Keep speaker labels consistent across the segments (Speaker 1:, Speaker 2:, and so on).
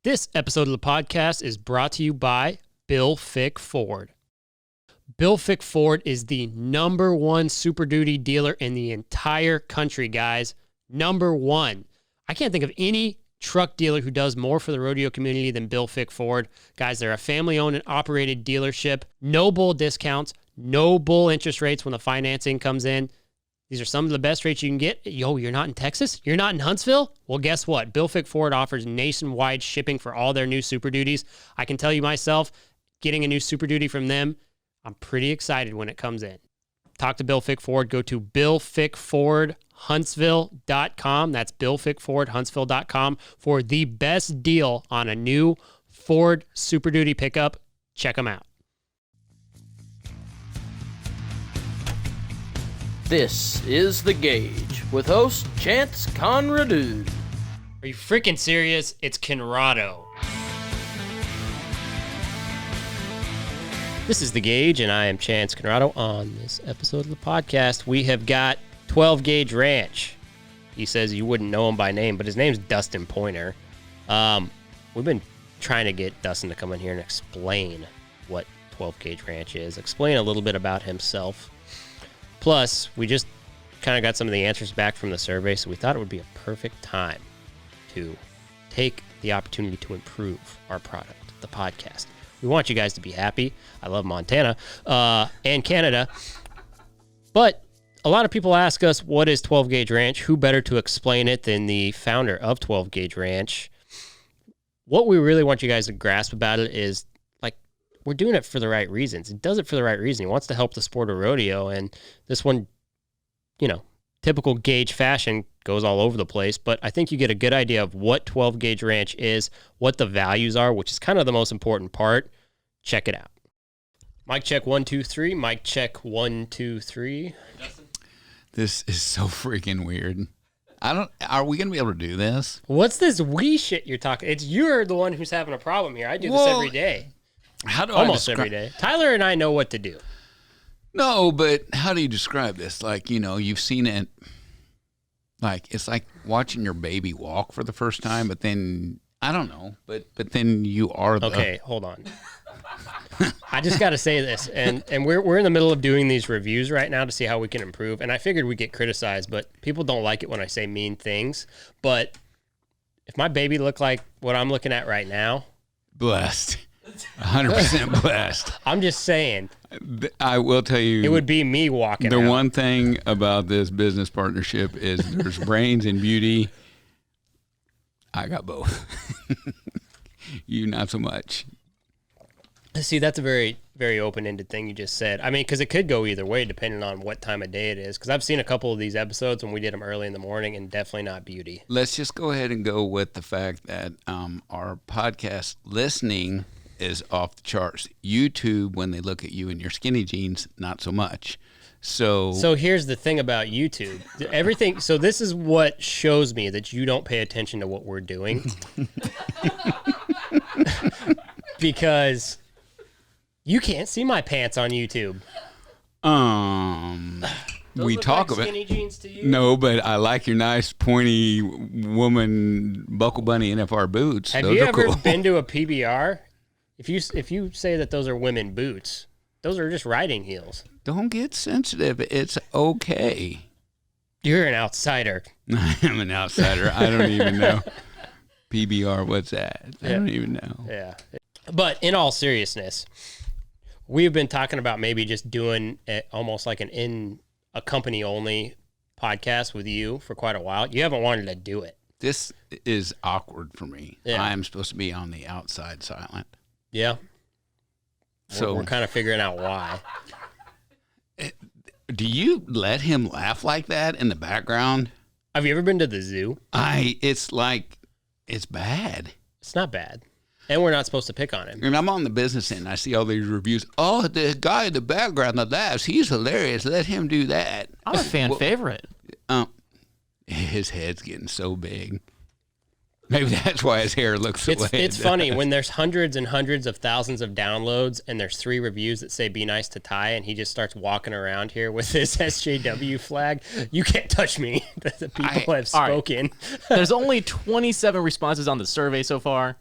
Speaker 1: This episode of the podcast is brought to you by Bill Fick Ford. Bill Fick Ford is the number one Super Duty dealer in the entire country, guys. Number one. I can't think of any truck dealer who does more for the rodeo community than Bill Fick Ford. Guys, they're a family-owned and operated dealership. No bull discounts, no bull interest rates when the financing comes in. These are some of the best rates you can get. Yo, you're not in Texas? You're not in Huntsville? Well, guess what? Bill Fick Ford offers nationwide shipping for all their new Super Duties. I can tell you myself, getting a new Super Duty from them, I'm pretty excited when it comes in. Talk to Bill Fick Ford. Go to BillFickFordHuntsville.com. That's BillFickFordHuntsville.com for the best deal on a new Ford Super Duty pickup. Check them out.
Speaker 2: This is The Gauge with host Chance Conradu.
Speaker 1: Are you freaking serious? It's Conrado. This is The Gauge, and I am Chance Conrado. On this episode of the podcast, we have got 12 Gauge Ranch. He says you wouldn't know him by name, but his name's Dustin Pointer. We've been trying to get Dustin to come in here and explain what 12 Gauge Ranch is, explain a little bit about himself. Plus, we just kind of got some of the answers back from the survey, so we thought it would be a perfect time to take the opportunity to improve our product, the podcast. We want you guys to be happy. I love Montana and Canada. But a lot of people ask us, what is 12 Gauge Ranch? Who better to explain it than the founder of 12 Gauge Ranch? What we really want you guys to grasp about it is, we're doing it for the right reasons. It does it for the right reason. He wants to help the sport of rodeo, and this one, typical Gauge fashion goes all over the place, but I think you get a good idea of what 12 Gauge Ranch is, what the values are, which is kind of the most important part. Check it out. Mic check 1, 2, 3. Mic check 1, 2, 3.
Speaker 3: This is so freaking weird. Are we going to be able to do this?
Speaker 1: What's this wee shit you're talking? You're the one who's having a problem here. I do this every day.
Speaker 3: How do
Speaker 1: Almost
Speaker 3: I
Speaker 1: every day. Tyler and I know what to do.
Speaker 3: No, but how do you describe this? You've seen it. It's like watching your baby walk for the first time, but then, I don't know, but then you are the...
Speaker 1: Okay, hold on. I just got to say this, and we're in the middle of doing these reviews right now to see how we can improve, and I figured we'd get criticized, but people don't like it when I say mean things, but if my baby looked like what I'm looking at right now...
Speaker 3: Blessed. 100% blessed.
Speaker 1: I'm just saying.
Speaker 3: I will tell you.
Speaker 1: It would be me walking
Speaker 3: The
Speaker 1: out.
Speaker 3: one thing about this business partnership is there's brains and beauty. I got both. You not so much.
Speaker 1: See, that's a very, very open-ended thing you just said. I mean, because it could go either way depending on what time of day it is. Because I've seen a couple of these episodes when we did them early in the morning, and definitely not beauty.
Speaker 3: Let's just go ahead and go with the fact that our podcast listening is off the charts. YouTube, when they look at you in your skinny jeans, not so much. So
Speaker 1: here's the thing about YouTube. Everything. So this is what shows me that you don't pay attention to what we're doing. Because you can't see my pants on YouTube. Those
Speaker 3: we
Speaker 1: look
Speaker 3: talk
Speaker 1: like
Speaker 3: about
Speaker 1: skinny jeans to you?
Speaker 3: No, but I like your nice pointy woman Buckle Bunny NFR boots.
Speaker 1: Have
Speaker 3: Those
Speaker 1: you
Speaker 3: are
Speaker 1: ever
Speaker 3: cool.
Speaker 1: been to a PBR? If you say that those are women boots, those are just riding heels.
Speaker 3: Don't get sensitive. It's okay.
Speaker 1: You're an outsider.
Speaker 3: I'm an outsider. I don't even know. PBR, what's that? I don't even know.
Speaker 1: Yeah. But in all seriousness, we've been talking about maybe just doing almost like a company-only podcast with you for quite a while. You haven't wanted to do it.
Speaker 3: This is awkward for me.
Speaker 1: Yeah.
Speaker 3: I am supposed to be on the outside silent.
Speaker 1: Yeah.
Speaker 3: So
Speaker 1: we're kind of figuring out why.
Speaker 3: Do you let him laugh like that in the background?
Speaker 1: Have you ever been to the zoo?
Speaker 3: It's bad.
Speaker 1: It's not bad. And we're not supposed to pick on him.
Speaker 3: And I'm on the business end. I see all these reviews. Oh, the guy in the background that laughs, he's hilarious. Let him do that.
Speaker 2: I'm a fan favorite.
Speaker 3: His head's getting so big. Maybe that's why his hair looks the way
Speaker 1: It's funny when there's hundreds and hundreds of thousands of downloads and there's 3 reviews that say be nice to Ty, and he just starts walking around here with his SJW flag. You can't touch me. The people have spoken.
Speaker 2: Right. There's only 27 responses on the survey so far.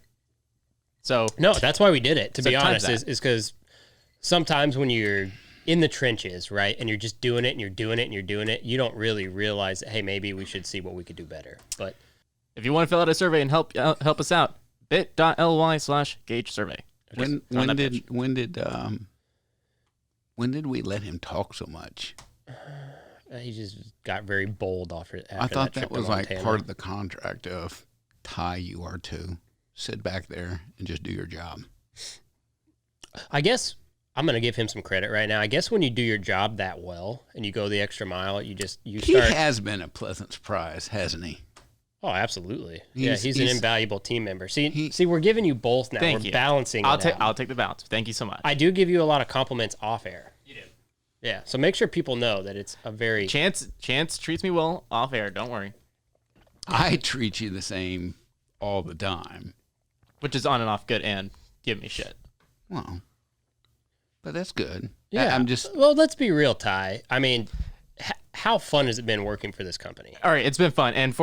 Speaker 4: So
Speaker 1: No, that's why we did it, to
Speaker 4: So
Speaker 1: be
Speaker 4: times
Speaker 1: honest,
Speaker 4: that.
Speaker 1: is because sometimes when you're in the trenches, right, and you're just doing it and you're doing it and you're doing it, you don't really realize that, hey, maybe we should see what we could do better. But
Speaker 4: if you want to fill out a survey and help us out, bit.ly/gauge survey.
Speaker 3: When did we let him talk so much?
Speaker 1: he just got very bold after
Speaker 3: I thought
Speaker 1: trip
Speaker 3: that
Speaker 1: to
Speaker 3: was like
Speaker 1: Montana.
Speaker 3: part of the contract of Ty, you are to sit back there and just do your job.
Speaker 1: I guess I'm going to give him some credit right now. I guess when you do your job that well and you go the extra mile, you
Speaker 3: He
Speaker 1: start.
Speaker 3: has been a pleasant surprise, hasn't he?
Speaker 1: Oh, absolutely.
Speaker 3: He's
Speaker 1: He's an invaluable team member. See, we're giving you both now.
Speaker 4: Thank
Speaker 1: we're
Speaker 4: you.
Speaker 1: balancing
Speaker 4: I'll
Speaker 1: it
Speaker 4: take
Speaker 1: out.
Speaker 4: I'll take the balance. Thank you so much.
Speaker 1: I do give you a lot of compliments off air.
Speaker 4: You do.
Speaker 1: Yeah, so make sure people know that it's a very...
Speaker 4: Chance treats me well off air. Don't worry.
Speaker 3: I treat you the same all the time.
Speaker 4: Which is on and off good and give me shit.
Speaker 3: Well, but that's good.
Speaker 1: Yeah,
Speaker 3: I'm just...
Speaker 1: Well, let's be real, Ty. I mean, how fun has it been working for this company?
Speaker 4: All right, it's been fun, and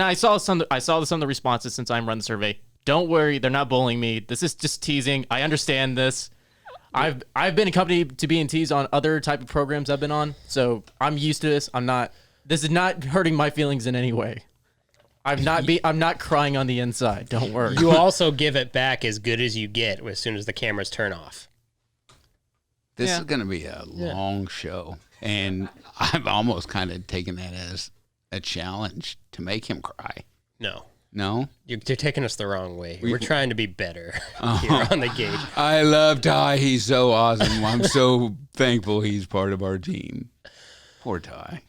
Speaker 4: I saw some of the responses since I'm running the survey. Don't worry, they're not bullying me. This is just teasing. I understand this. I've been accompanied to being teased on other type of programs I've been on, so I'm used to this. This is not hurting my feelings in any way. I'm not crying on the inside. Don't worry.
Speaker 1: You also give it back as good as you get as soon as the cameras turn off.
Speaker 3: This is going to be a long show, and I've almost kind of taken that as a challenge to make him cry. No?
Speaker 1: You're taking us the wrong way. We're trying to be better here on the gauge.
Speaker 3: I love Ty. He's so awesome. I'm so thankful he's part of our team. Poor Ty.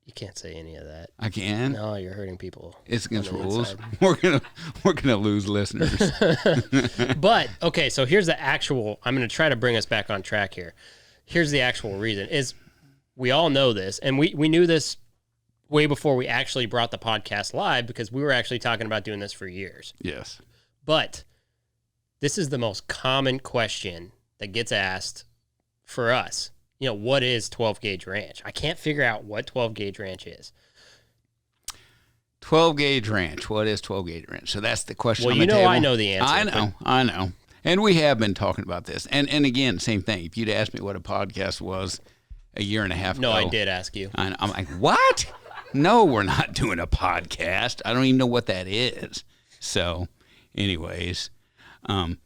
Speaker 1: You can't say any of that.
Speaker 3: I can.
Speaker 1: No, you're hurting people.
Speaker 3: It's against
Speaker 1: on the
Speaker 3: rules.
Speaker 1: inside.
Speaker 3: We're gonna lose listeners.
Speaker 1: But okay, so here's the actual. I'm going to try to bring us back on track here. Here's the actual reason: is we all know this, and we knew this way before we actually brought the podcast live because we were actually talking about doing this for years.
Speaker 3: Yes.
Speaker 1: But this is the most common question that gets asked for us. You know, what is 12 gauge ranch? I can't figure out what 12 gauge ranch is.
Speaker 3: 12 gauge ranch. What is 12 gauge ranch? So that's the question.
Speaker 1: Well,
Speaker 3: on
Speaker 1: you
Speaker 3: the
Speaker 1: know,
Speaker 3: table.
Speaker 1: I know the answer.
Speaker 3: I know. And we have been talking about this. And again, same thing. If you'd asked me what a podcast was a year and a half ago.
Speaker 1: No, I did ask you.
Speaker 3: I'm like, what? No, we're not doing a podcast. I don't even know what that is. So, anyways, I'm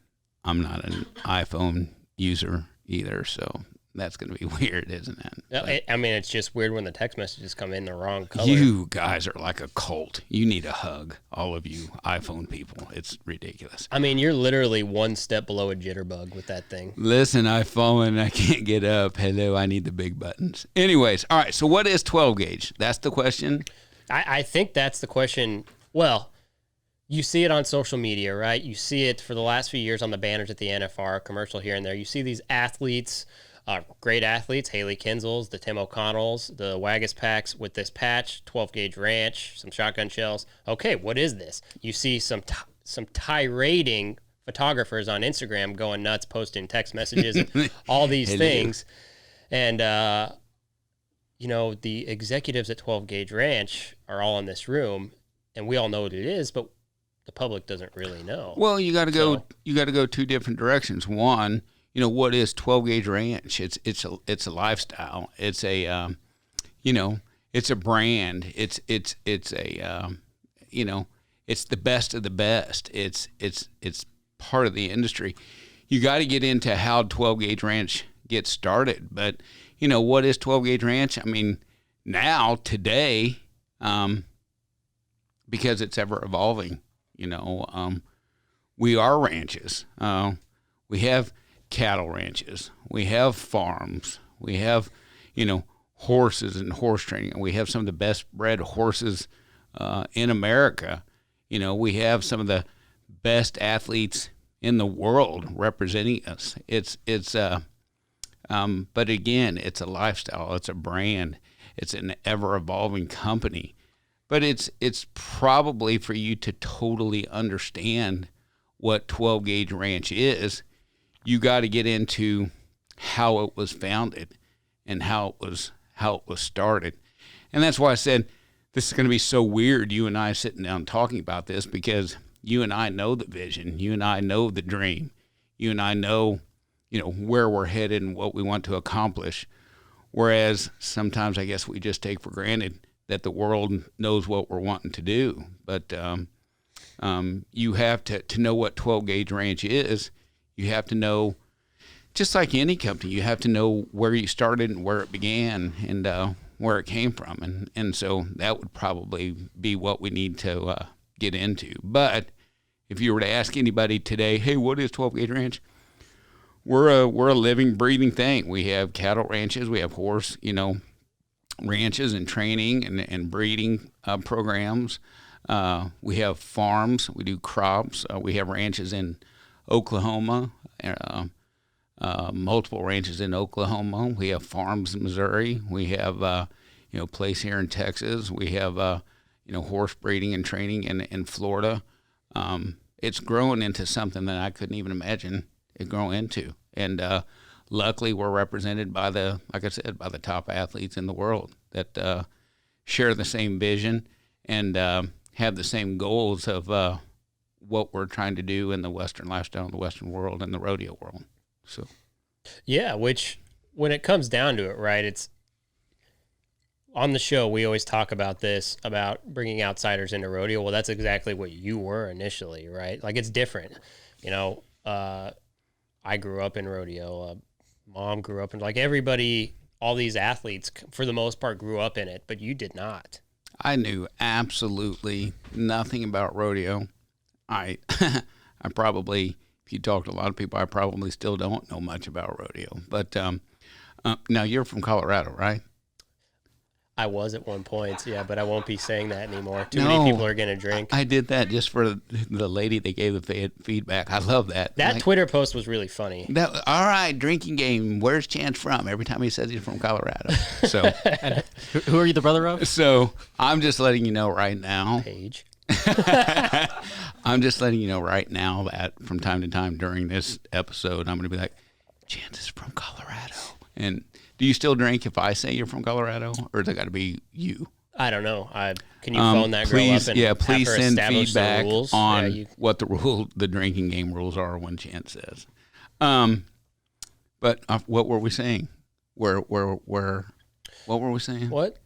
Speaker 3: not an iPhone user either, so that's going to be weird, isn't it?
Speaker 1: I mean, it's just weird when the text messages come in the wrong color.
Speaker 3: You guys are like a cult. You need a hug, all of you iPhone people. It's ridiculous.
Speaker 1: I mean, you're literally one step below a jitterbug with that thing.
Speaker 3: Listen, I've fallen. I can't get up. Hello, I need the big buttons. Anyways, all right, so what is 12 gauge? That's the question?
Speaker 1: I think that's the question. Well, you see it on social media, right? You see it for the last few years on the banners at the NFR, commercial here and there. You see these athletes, great athletes, Haley Kinsel's, the Tim O'Connells, the Waggis Packs with this patch, 12 gauge ranch, some shotgun shells. Okay, what is this? You see some tirading photographers on Instagram going nuts, posting text messages, and all these things. And, you know, the executives at 12 gauge ranch are all in this room, and we all know what it is, but the public doesn't really know.
Speaker 3: Well, you got to go. You got to go two different directions. One, you know, what is 12 gauge ranch? It's a lifestyle. It's a you know, it's a brand. It's a you know, it's the best of the best. It's part of the industry. You got to get into how 12 gauge ranch gets started. But you know, what is 12 gauge ranch? I mean, now today, because it's ever evolving. You know, we are ranches. We have cattle ranches. We have farms. We have, you know, horses and horse training. We have some of the best bred horses in America. You know, we have some of the best athletes in the world representing us. But again, it's a lifestyle. It's a brand. It's an ever evolving company. But it's probably for you to totally understand what 12 gauge ranch is, you got to get into how it was founded and how it was started. And that's why I said this is going to be so weird, you and I sitting down talking about this, because you and I know the vision. You and I know the dream. You and I know, where we're headed and what we want to accomplish. Whereas sometimes I guess we just take for granted that the world knows what we're wanting to do. But you have to know what 12-gauge ranch is. You have to know, just like any company, you have to know where you started and where it began and where it came from. And so that would probably be what we need to get into. But if you were to ask anybody today, hey, what is 12-gauge ranch? We're a living, breathing thing. We have cattle ranches, we have horse, ranches and training and breeding programs. We have farms, we do crops. We have ranches in Oklahoma, multiple ranches in Oklahoma. We have farms in Missouri. We have place here in Texas. We have horse breeding and training in Florida. It's grown into something that I couldn't even imagine it grow into. And luckily, we're represented by like I said, by the top athletes in the world that share the same vision and have the same goals of what we're trying to do in the Western lifestyle, in the Western world, and the rodeo world. So,
Speaker 1: yeah, which when it comes down to it, right, it's on the show, we always talk about this, about bringing outsiders into rodeo. Well, that's exactly what you were initially, right? Like, it's different. I grew up in rodeo. Mom grew up in, like, everybody, all these athletes, for the most part, grew up in it, but you did not.
Speaker 3: I knew absolutely nothing about rodeo. I probably, if you talk to a lot of people, I probably still don't know much about rodeo. But now you're from Colorado, right?
Speaker 1: I was at one point, yeah, but I won't be saying that anymore. Too many people are going to drink.
Speaker 3: I did that just for the lady that gave the feedback. I love that.
Speaker 1: That Twitter post was really funny.
Speaker 3: All right, drinking game. Where's Chance from? Every time he says he's from Colorado. So,
Speaker 4: And who are you the brother of?
Speaker 3: So I'm just letting you know right now.
Speaker 1: Paige.
Speaker 3: I'm just letting you know right now that from time to time during this episode, I'm going to be like, Chance is from Colorado. And do you still drink if I say you're from Colorado, or is it got to be you?
Speaker 1: I don't know. Can you phone that girl
Speaker 3: please,
Speaker 1: up and
Speaker 3: please
Speaker 1: have her
Speaker 3: send
Speaker 1: establish
Speaker 3: feedback
Speaker 1: the rules?
Speaker 3: on what the drinking game rules are when Chance says. But what were we saying? What were we saying?
Speaker 1: What?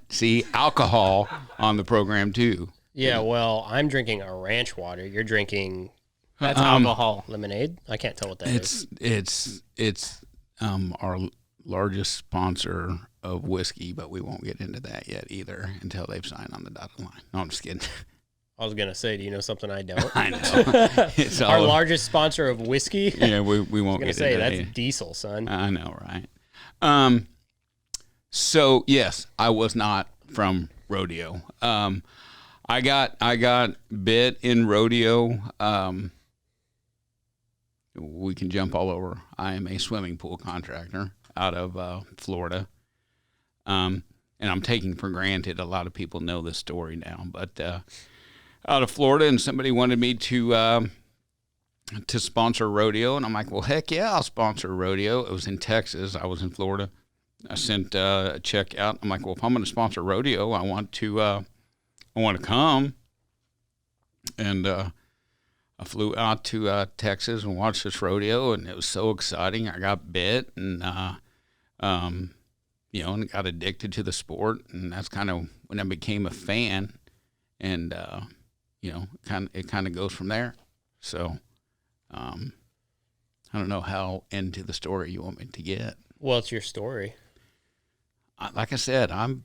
Speaker 3: See, alcohol on the program too.
Speaker 1: Yeah, well, I'm drinking a ranch water. You're drinking
Speaker 4: That's alcohol.
Speaker 1: lemonade. I can't tell what that is.
Speaker 3: It's our largest sponsor of whiskey, but we won't get into that yet either until they've signed on the dotted line. No, I'm just kidding.
Speaker 1: I was gonna say, do you know something I don't?
Speaker 3: I know. It's
Speaker 1: Our largest sponsor of whiskey.
Speaker 3: Yeah, we won't get
Speaker 1: say
Speaker 3: into
Speaker 1: that's
Speaker 3: that.
Speaker 1: diesel, son.
Speaker 3: I know, right? So yes, I was not from rodeo. I got bit in rodeo. We can jump all over. I am a swimming pool contractor out of Florida. And I'm taking for granted a lot of people know this story now, but out of Florida, and somebody wanted me to sponsor rodeo, and I'm like, well, heck yeah, I'll sponsor rodeo. It was in Texas. I was in Florida. I sent a check out. I'm like, well, if I'm going to sponsor rodeo, I want to come. And I flew out to Texas and watched this rodeo, and it was so exciting. I got bit, and and got addicted to the sport, and that's kind of when I became a fan. And it kind of goes from there. So, I don't know how into the story you want me to get.
Speaker 1: Well, it's your story.
Speaker 3: Like I said, I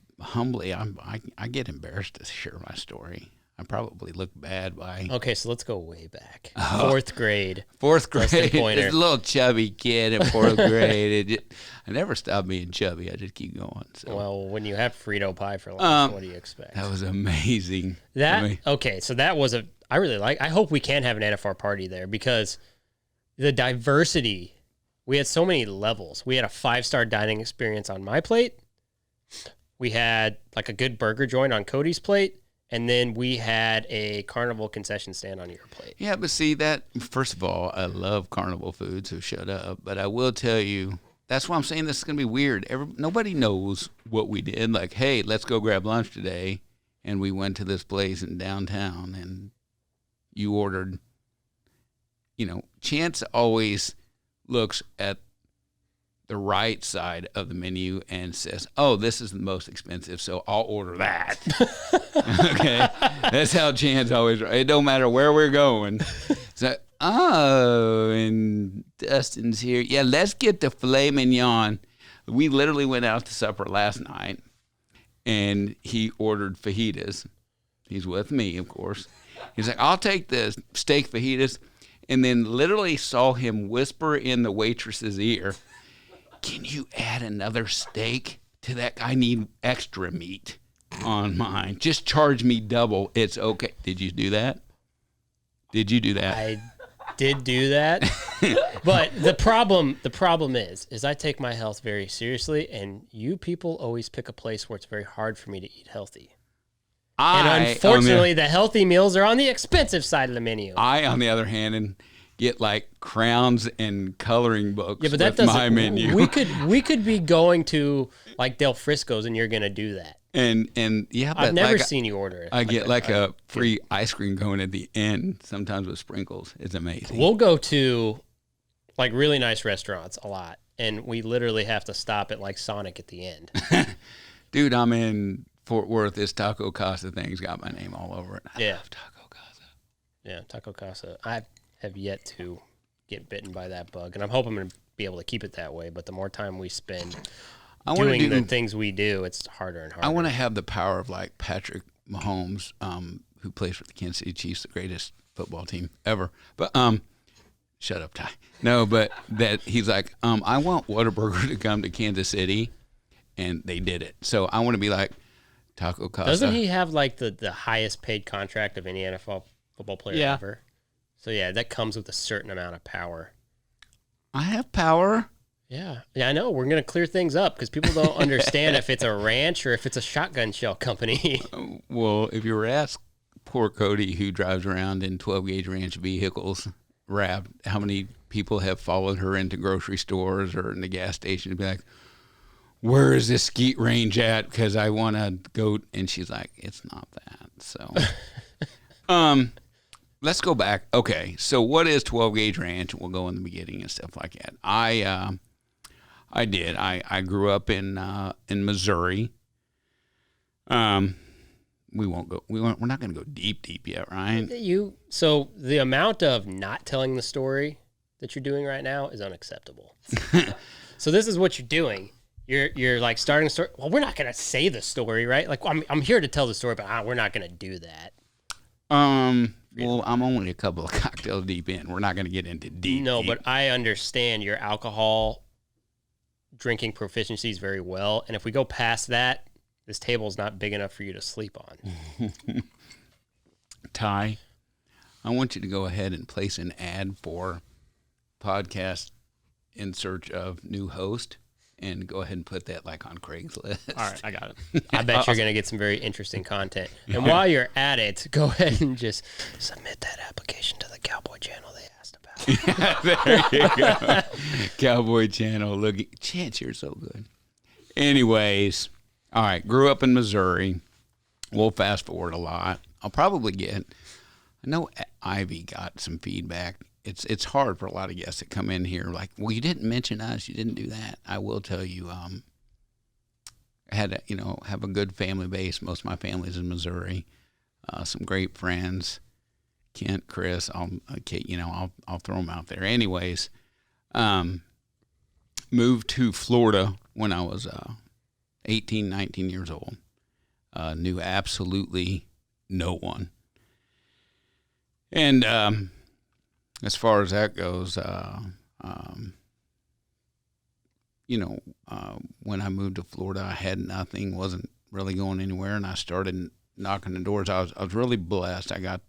Speaker 3: get embarrassed to share my story. I probably look bad by.
Speaker 1: Okay, so let's go way back. Fourth grade.
Speaker 3: Dustin
Speaker 1: Pointer.
Speaker 3: This little chubby kid in fourth grade. I never stopped being chubby. I just keep going. So.
Speaker 1: Well, when you have Frito pie for lunch, what do you expect?
Speaker 3: That was amazing.
Speaker 1: Okay, so that was I really like. I hope we can have an NFR party there because the diversity. We had so many levels. We had a 5-star dining experience on my plate. We had like a good burger joint on Cody's plate. And then we had a carnival concession stand on your plate.
Speaker 3: Yeah, but see that, first of all, I love carnival food, so shut up. But I will tell you, that's why I'm saying this is going to be weird. Nobody knows what we did. Like, hey, let's go grab lunch today. And we went to this place in downtown. And, you ordered, Chance always looks at the right side of the menu and says, "Oh, this is the most expensive, so I'll order that." Okay, that's how Chance always. It don't matter where we're going. So, and Dustin's here. Yeah, let's get the filet mignon. We literally went out to supper last night, and he ordered fajitas. He's with me, of course. He's like, "I'll take the steak fajitas," and then literally saw him whisper in the waitress's ear, "Can you add another steak to that? I need extra meat on mine. Just charge me double. It's okay." Did you do that? Did you do that?
Speaker 1: I did do that. But the problem is I take my health very seriously, and you people always pick a place where it's very hard for me to eat healthy. And unfortunately, the healthy meals are on the expensive side of the menu.
Speaker 3: I, on the other hand, and get like crowns and coloring books.
Speaker 1: Yeah, but that
Speaker 3: with
Speaker 1: doesn't.
Speaker 3: my menu.
Speaker 1: We could be going to like Del Frisco's, and you're gonna do that.
Speaker 3: And yeah, but
Speaker 1: I've never seen you order it.
Speaker 3: I get like a free ice cream cone at the end, sometimes with sprinkles. It's amazing.
Speaker 1: We'll go to like really nice restaurants a lot, and we literally have to stop at like Sonic at the end.
Speaker 3: Dude, I'm in Fort Worth. This Taco Casa thing's got my name all over it. I love Taco Casa.
Speaker 1: Yeah, Taco Casa. I have yet to get bitten by that bug, and I'm hoping I'm going to be able to keep it that way. But the more time we spend doing the things we do, it's harder and harder.
Speaker 3: I want to have the power of like Patrick Mahomes, who plays for the Kansas City Chiefs, the greatest football team ever. But shut up, Ty. No, but that he's like, I want Whataburger to come to Kansas City, and they did it. So I want to be like Taco Casa.
Speaker 1: Doesn't he have like the highest paid contract of any NFL football player ever? So yeah, that comes with a certain amount of power.
Speaker 3: I have power.
Speaker 1: Yeah, I know. We're going to clear things up because people don't understand if it's a ranch or if it's a shotgun shell company.
Speaker 3: Well, if you were asked poor Cody, who drives around in 12-gauge ranch vehicles, how many people have followed her into grocery stores or in the gas station to be like, "Where is this skeet range at? Because I want to go." And she's like, "It's not that." So, let's go back. Okay, so what is 12-gauge ranch? We'll go in the beginning and stuff like that. I did. I grew up in Missouri. We won't go. We're not going to go deep yet, right?
Speaker 1: So the amount of not telling the story that you're doing right now is unacceptable. So this is what you're doing. You're like starting a story. Well, we're not going to say the story, right? Like I'm here to tell the story, but we're not going to do that.
Speaker 3: Well, I'm only a couple of cocktails deep in. We're not going to get into deep.
Speaker 1: No, but I understand your alcohol drinking proficiencies very well, and if we go past that, this table is not big enough for you to sleep on.
Speaker 3: Ty, I want you to go ahead and place an ad for podcast in search of new host, and go ahead and put that like on Craigslist.
Speaker 4: All right, I got it.
Speaker 1: I bet you're going to get some very interesting content. And while you're at it, go ahead and just submit that application to the Cowboy channel they asked about.
Speaker 3: There you go. Cowboy channel. Look, Chance, you're so good. Anyways, all right, grew up in Missouri. We'll fast forward a lot. I'll probably I know Ivy got some feedback. It's hard for a lot of guests that come in here like, well, you didn't mention us, you didn't do that. I will tell you, I had have a good family base. Most of my family's in Missouri. Some great friends, Kent, Chris. I'll throw them out there. Anyways, moved to Florida when I was 18, 19 years old. Knew absolutely no one, and as far as that goes, when I moved to Florida, I had nothing, wasn't really going anywhere, and I started knocking the doors. I was really blessed. I got,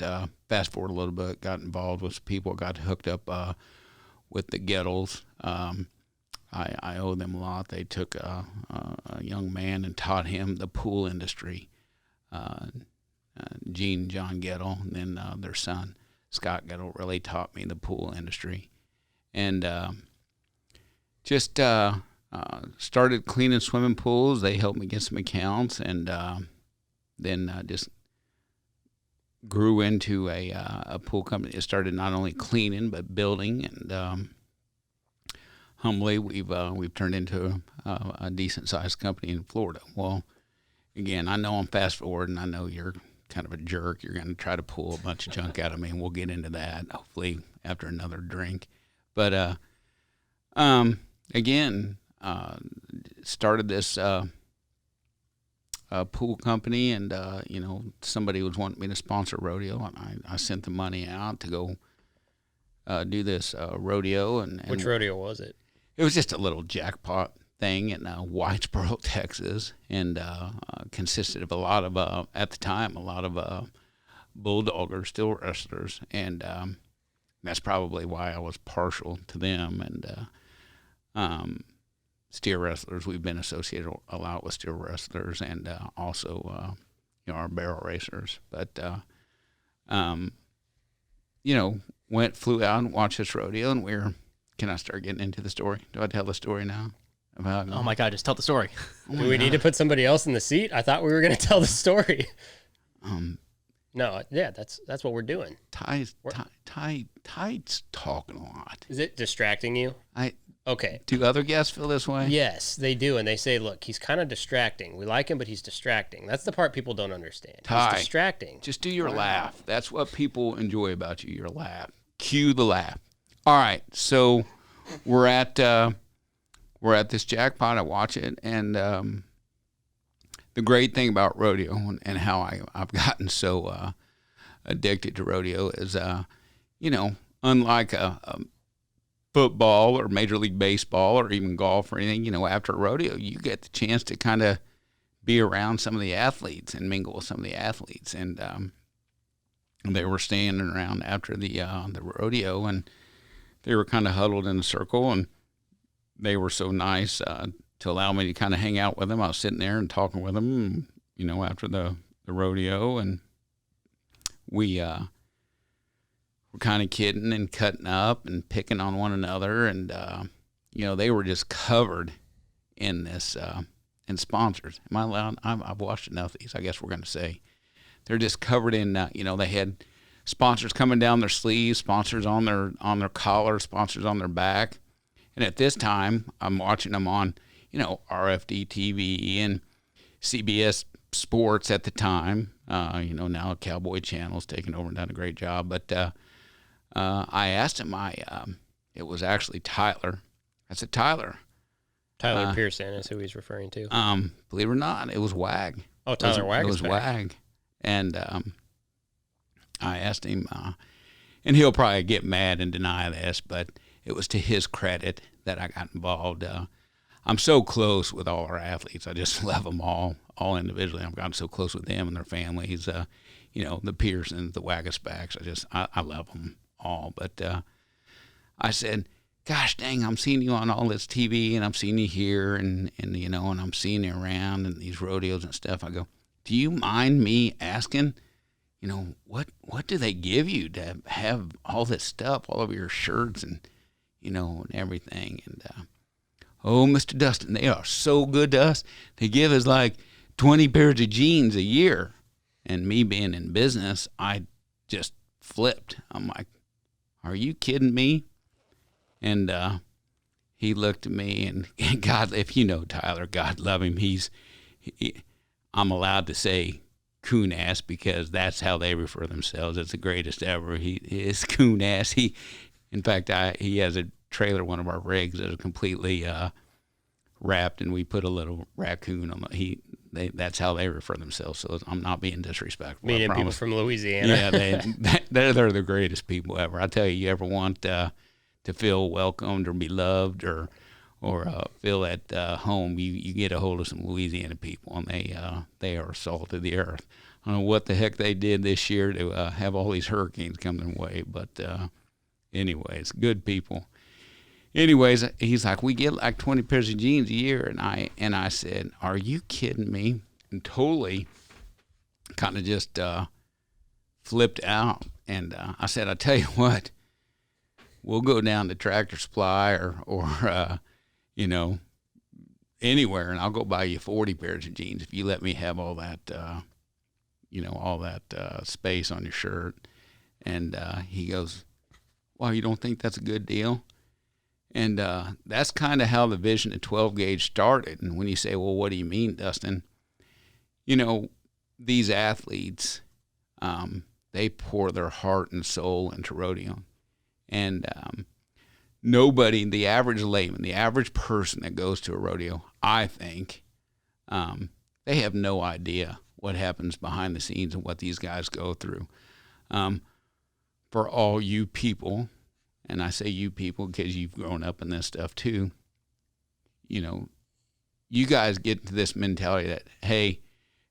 Speaker 3: fast forward a little bit, got involved with some people, got hooked up with the Gettles. I owe them a lot. They took a young man and taught him the pool industry, Gene and John Gettle, and then their son. Scott Gettle really taught me the pool industry, and just started cleaning swimming pools. They helped me get some accounts, and then just grew into a pool company. It started not only cleaning but building, and humbly we've turned into a decent sized company in Florida. Well, again, I know I'm fast forward, and I know you're kind of a jerk. You're going to try to pull a bunch of junk out of me, and we'll get into that hopefully after another drink. But again, started this pool company, and somebody was wanting me to sponsor Rodeo, and I sent the money out to go do this rodeo. And
Speaker 1: Which rodeo was it?
Speaker 3: It was just a little jackpot thing in Whitesboro, Texas, and consisted of a lot of at the time a lot of bulldoggers, still wrestlers, and that's probably why I was partial to them. And steer wrestlers, we've been associated a lot with steer wrestlers, and also our barrel racers. But flew out and watched this rodeo, and can I start getting into the story? Do I tell the story now?
Speaker 4: Oh my God, just tell the story.
Speaker 1: Do we need to put somebody else in the seat? I thought we were going to tell the story. No, yeah, that's what we're doing.
Speaker 3: Ty's talking a lot.
Speaker 1: Is it distracting you? Okay.
Speaker 3: Do other guests feel this way?
Speaker 1: Yes, they do, and they say, "Look, he's kind of distracting. We like him, but he's distracting." That's the part people don't understand.
Speaker 3: Ty,
Speaker 1: he's distracting.
Speaker 3: Just do your laugh. That's what people enjoy about you. Your laugh. Cue the laugh. All right, so we're at this jackpot. I watch it, and the great thing about rodeo and how I've gotten so addicted to rodeo is, unlike a football or Major League Baseball or even golf or anything, after a rodeo, you get the chance to kind of be around some of the athletes and mingle with some of the athletes. And they were standing around after the rodeo, and they were kind of huddled in a circle, and they were so nice to allow me to kind of hang out with them. I was sitting there and talking with them, after the rodeo, and we were kind of kidding and cutting up and picking on one another, and they were just covered in this in sponsors. Am I allowed? I've watched enough of these. I guess we're going to say they're just covered in. They had sponsors coming down their sleeves, sponsors on their collar, sponsors on their back. And at this time, I'm watching them on, RFD TV and CBS Sports at the time. Now Cowboy Channel's taken over and done a great job. But I asked him, it was actually Tyler. I said, Tyler
Speaker 1: Pearson is who he's referring to.
Speaker 3: Believe it or not, it was Wag.
Speaker 1: Oh, Tyler Wag.
Speaker 3: It was Wag. And I asked him, and he'll probably get mad and deny this, but it was to his credit that I got involved. I'm so close with all our athletes. I just love them all individually. I've gotten so close with them and their families. The Pearsons, the Wagaspacks. I love them all. But I said, gosh dang, I'm seeing you on all this TV, and I'm seeing you here, and I'm seeing you around and these rodeos and stuff. I go, do you mind me asking, what do they give you to have all this stuff all over your shirts and, and everything? And, Mr. Dustin, they are so good to us. They give us like 20 pairs of jeans a year. And me being in business, I just flipped. I'm like, are you kidding me? And he looked at me, and God, if you know Tyler, God love him. I'm allowed to say coon ass because that's how they refer themselves. It's the greatest ever. He is coon ass. In fact, he has a trailer, one of our rigs that is completely wrapped, and we put a little raccoon on that's how they refer themselves. So I'm not being disrespectful.
Speaker 1: Meaning people from Louisiana.
Speaker 3: Yeah, they're the greatest people ever. I tell you, you ever want to feel welcomed or be loved or feel at home, you get a hold of some Louisiana people, and they are salt of the earth. I don't know what the heck they did this year to have all these hurricanes come their way, but anyways, good people. Anyways, he's like, we get like 20 pairs of jeans a year, and I said, are you kidding me? And totally kind of just flipped out, and I said, I tell you what, we'll go down to Tractor Supply or anywhere, and I'll go buy you 40 pairs of jeans if you let me have all that all that space on your shirt. And he goes, "Wow, you don't think that's a good deal?" And that's kind of how the vision of 12 gauge started. And when you say, "Well, what do you mean, Dustin?" These athletes, they pour their heart and soul into rodeo. And nobody, the average layman, the average person that goes to a rodeo, I think, they have no idea what happens behind the scenes and what these guys go through. For all you people, and I say you people because you've grown up in this stuff too, you guys get to this mentality that, hey,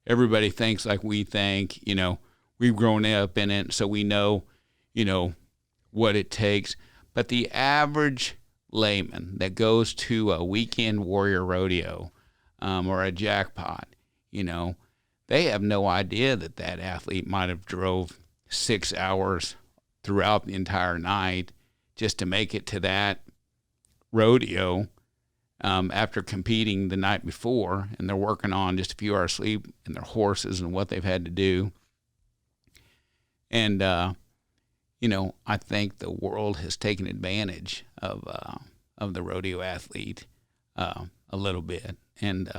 Speaker 3: everybody thinks like we think, we've grown up in it, so we know, what it takes. But the average layman that goes to a weekend warrior rodeo or a jackpot, they have no idea that athlete might have drove 6 hours throughout the entire night just to make it to that rodeo after competing the night before, and they're working on just a few hours sleep and their horses and what they've had to do. And, I think the world has taken advantage of the rodeo athlete a little bit. And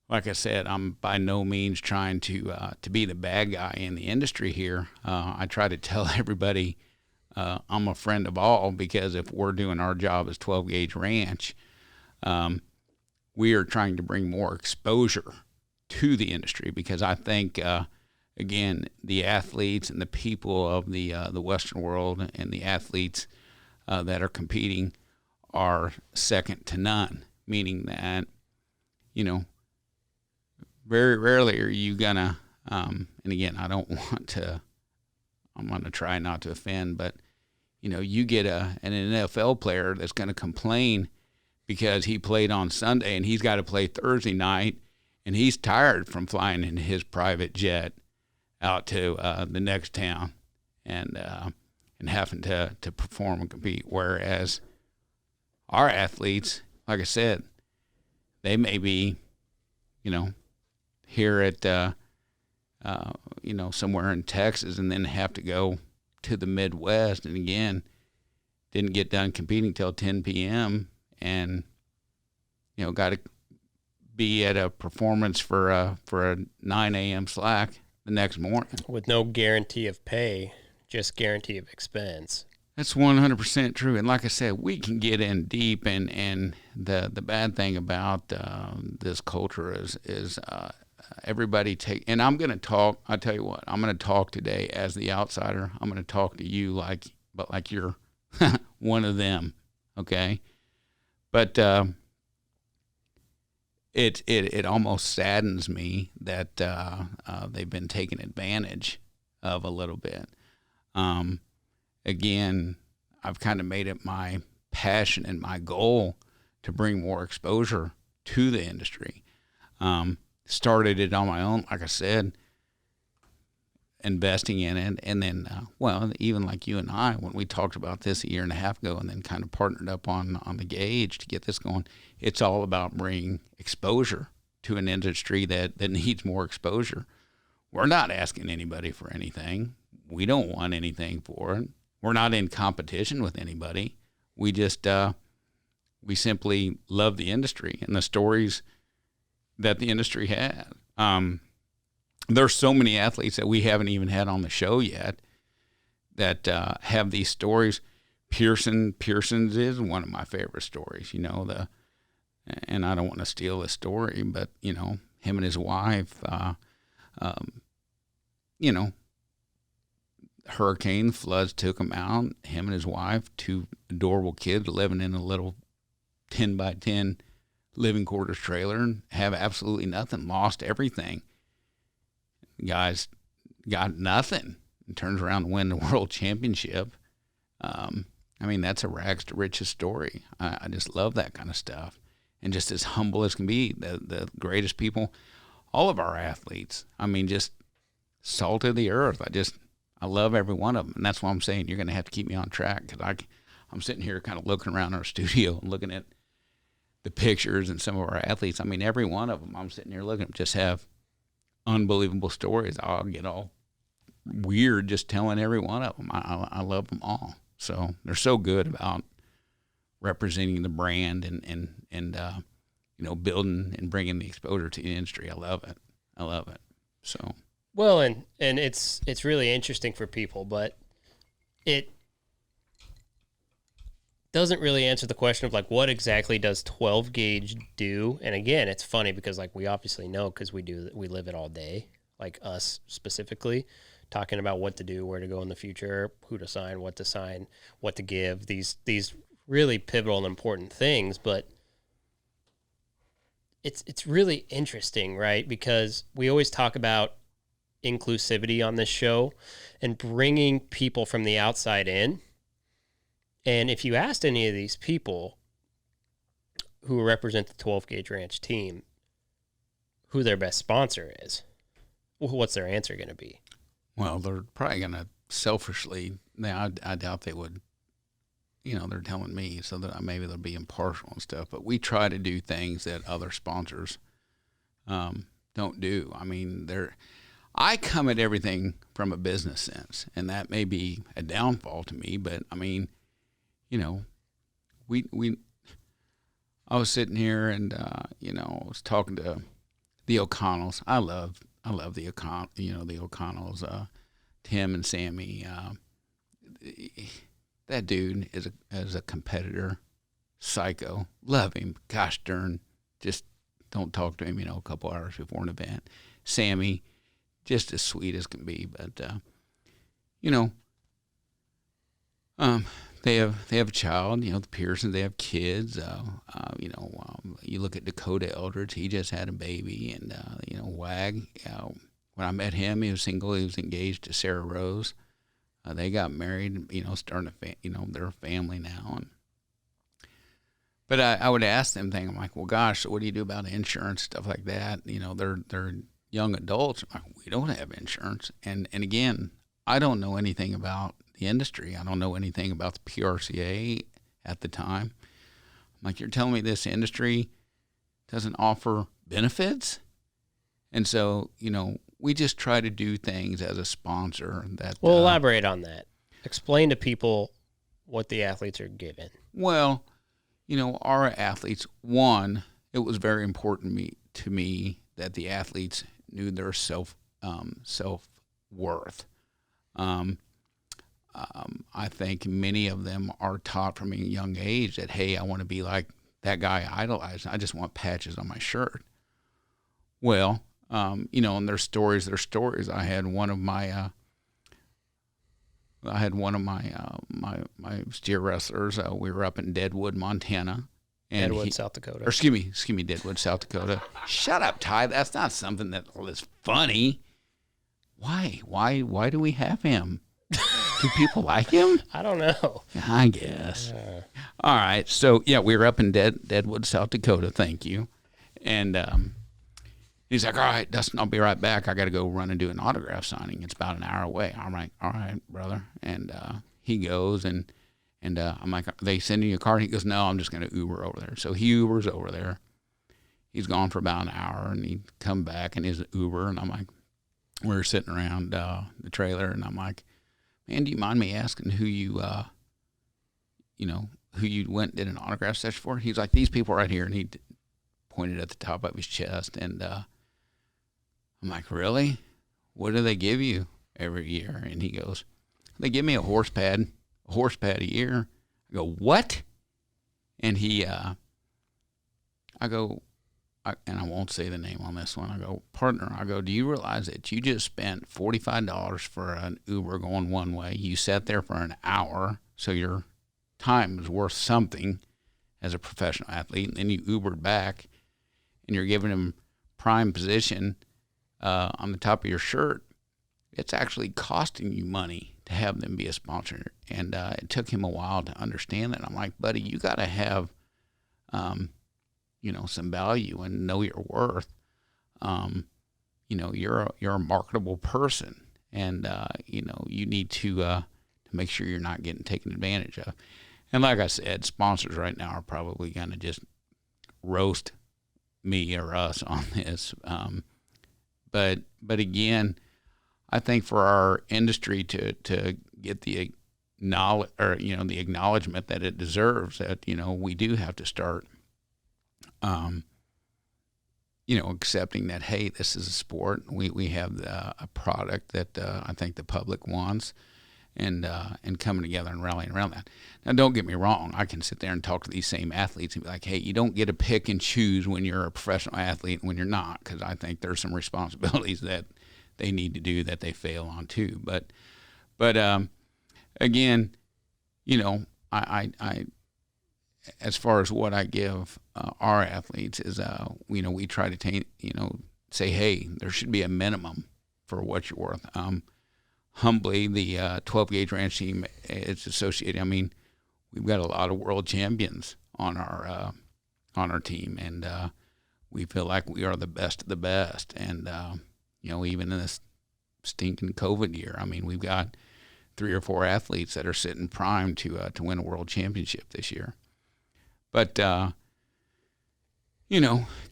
Speaker 3: like I said, I'm by no means trying to be the bad guy in the industry here. I try to tell everybody I'm a friend of all, because if we're doing our job as 12 Gauge Ranch, we are trying to bring more exposure to the industry, because I think, again, the athletes and the people of the Western world and the athletes that are competing are second to none, meaning that, very rarely are you gonna, and again, I'm gonna try not to offend, but, you get an NFL player that's gonna complain because he played on Sunday and he's got to play Thursday night, and he's tired from flying in his private jet out to the next town and having to perform and compete. Whereas our athletes, like I said, they may be, here at, somewhere in Texas, and then have to go to the Midwest, and again, didn't get done competing till 10 p.m. and, got to be at a performance for a 9 a.m. slack the next morning.
Speaker 1: With no guarantee of pay, just guarantee of expense.
Speaker 3: That's 100% true. And like I said, we can get in deep, and the bad thing about this culture is everybody and I'm going to talk, I tell you what, I'm going to talk today as the outsider. I'm going to talk to you like you're one of them, okay? But it almost saddens me that they've been taken advantage of a little bit. Again, I've kind of made it my passion and my goal to bring more exposure to the industry. Started it on my own, like I said, investing in it. And then, even like you and I, when we talked about this a year and a half ago, and then kind of partnered up on the gauge to get this going, it's all about bringing exposure to an industry that needs more exposure. We're not asking anybody for anything. We don't want anything for it. We're not in competition with anybody. We just, we simply love the industry and the stories that the industry had. There's so many athletes that we haven't even had on the show yet that have these stories. Pearson's is one of my favorite stories. And I don't want to steal his story, but him and his wife, hurricane floods took him out. Him and his wife, two adorable kids living in a little 10 by 10 living quarters trailer, and have absolutely nothing, lost everything. Guys got nothing and turns around and win the world championship. That's a rags to riches story. I just love that kind of stuff. And just as humble as can be, the greatest people, all of our athletes, just salt of the earth. I love every one of them. And that's why I'm saying you're going to have to keep me on track, because I'm sitting here kind of looking around our studio and looking at the pictures and some of our athletes. Every one of them, I'm sitting here looking at them, just have unbelievable stories. I'll get all weird just telling every one of them. I love them all. So they're so good about representing the brand and building and bringing the exposure to the industry. I love it. So
Speaker 1: Well, and it's really interesting for people, but it doesn't really answer the question of like what exactly does 12 gauge do. And again, it's funny because like we obviously know because we live it all day, like us specifically, talking about what to do, where to go in the future, who to sign, what to give, these really pivotal and important things. But it's really interesting, right? Because we always talk about inclusivity on this show and bringing people from the outside in. And if you asked any of these people who represent the 12 Gauge Ranch team who their best sponsor is, what's their answer going to be?
Speaker 3: Well, they're probably going to selfishly, I doubt they would, they're telling me, so that maybe they'll be impartial and stuff. But we try to do things that other sponsors don't do. I mean, I come at everything from a business sense, and that may be a downfall to me, but I mean, I was sitting here and, I was talking to the O'Connells. I love the O'Connells, Tim and Sammy. That dude is a competitor, psycho. Love him. Gosh darn, just don't talk to him, a couple hours before an event. Sammy, just as sweet as can be, but they have a child, the Pearsons, they have kids. You look at Dakota Eldridge, he just had a baby, and Wag. When I met him, he was single. He was engaged to Sarah Rose. They got married, starting they're a family now. But I would ask them things. I'm like, well, gosh, so what do you do about insurance, stuff like that? They're young adults. I'm like, we don't have insurance. And again, I don't know anything about the industry. I don't know anything about the PRCA at the time. I'm like, you're telling me this industry doesn't offer benefits? And so, we just try to do things as a sponsor that.
Speaker 1: Well, elaborate on that. Explain to people what the athletes are given.
Speaker 3: Well, our athletes, one, it was very important to me that the athletes knew their self-worth. I think many of them are taught from a young age that, hey, I want to be like that guy I idolize. I just want patches on my shirt. Well, and their stories. I had one of my my steer wrestlers. We were up in Deadwood, Montana.
Speaker 1: South Dakota.
Speaker 3: Or excuse me, Deadwood, South Dakota. Shut up, Ty. That's not something that is funny. Why? Why do we have him? Do people like him?
Speaker 1: I don't know.
Speaker 3: I guess. All right. So, yeah, we were up in Deadwood, South Dakota. Thank you. And he's like, all right, Dustin, I'll be right back. I got to go run and do an autograph signing. It's about an hour away. I'm like, all right, brother. And he goes, and I'm like, are they sending you a car? And he goes, no, I'm just going to Uber over there. So he Ubers over there. He's gone for about an hour, and he'd come back in his Uber. And I'm like, we're sitting around the trailer, and I'm like, man, do you mind me asking who you went and did an autograph session for? He's like, these people right here. And he pointed at the top of his chest. And I'm like, really? What do they give you every year? And he goes, they give me a horse pad a year. I go, what? And and I won't say the name on this one. I go, partner, do you realize that you just spent $45 for an Uber going one way? You sat there for an hour, so your time is worth something as a professional athlete, and then you Ubered back, and you're giving them prime position on the top of your shirt. It's actually costing you money to have them be a sponsor. And it took him a while to understand that. I'm like, buddy, you got to have some value and know your worth. You're a marketable person, and you need to make sure you're not getting taken advantage of. And like I said, sponsors right now are probably going to just roast me or us on this but again, I think for our industry to get the knowledge, or the acknowledgement that it deserves, that we do have to start accepting that, hey, this is a sport. We have a product that I think the public wants, and coming together and rallying around that. Now, don't get me wrong. I can sit there and talk to these same athletes and be like, hey, you don't get to pick and choose when you're a professional athlete and when you're not, because I think there's some responsibilities that they need to do that they fail on too. But again, I as far as what I give our athletes is, we try to say, hey, there should be a minimum for what you're worth. Humbly, the 12 gauge ranch team is associated. I mean, we've got a lot of world champions on our team, and we feel like we are the best of the best. And even in this stinking COVID year, I mean, we've got 3 or 4 athletes that are sitting primed to win a world championship this year. But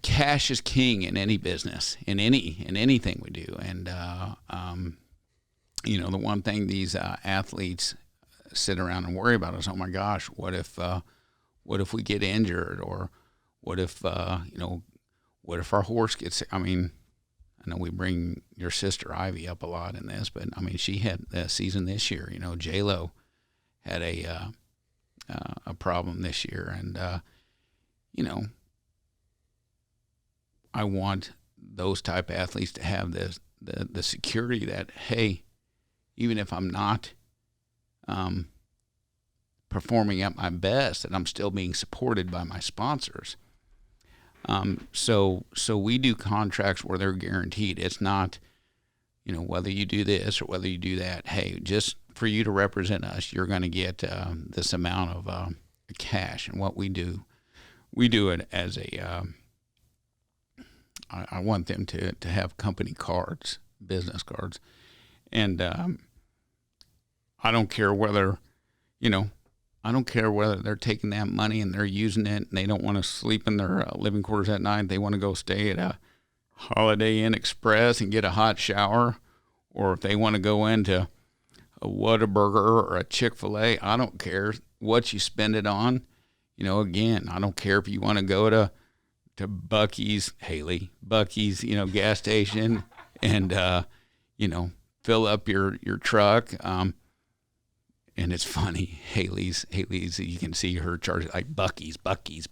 Speaker 3: cash is king in any business, in anything we do. And the one thing these athletes sit around and worry about is, oh my gosh, what if we get injured, or what if our horse gets sick? I mean, I know we bring your sister Ivy up a lot in this, but I mean, she had a season this year. J-Lo had a problem this year, and I want those type of athletes to have the security that, hey, even if I'm not performing at my best, that I'm still being supported by my sponsors. So we do contracts where they're guaranteed. It's not, whether you do this or whether you do that, hey, just for you to represent us, you're going to get this amount of cash. And what we do it as I want them to have company cards, business cards. And I don't care whether, they're taking that money and they're using it and they don't want to sleep in their living quarters at night. They want to go stay at a Holiday Inn Express and get a hot shower, or if they want to go into a Whataburger or a Chick-fil-A. I don't care what you spend it on. Again, I don't care if you want to go to Buc-ee's, gas station and, fill up your truck. And it's funny, Haley's, you can see her charge like Buc-ee's.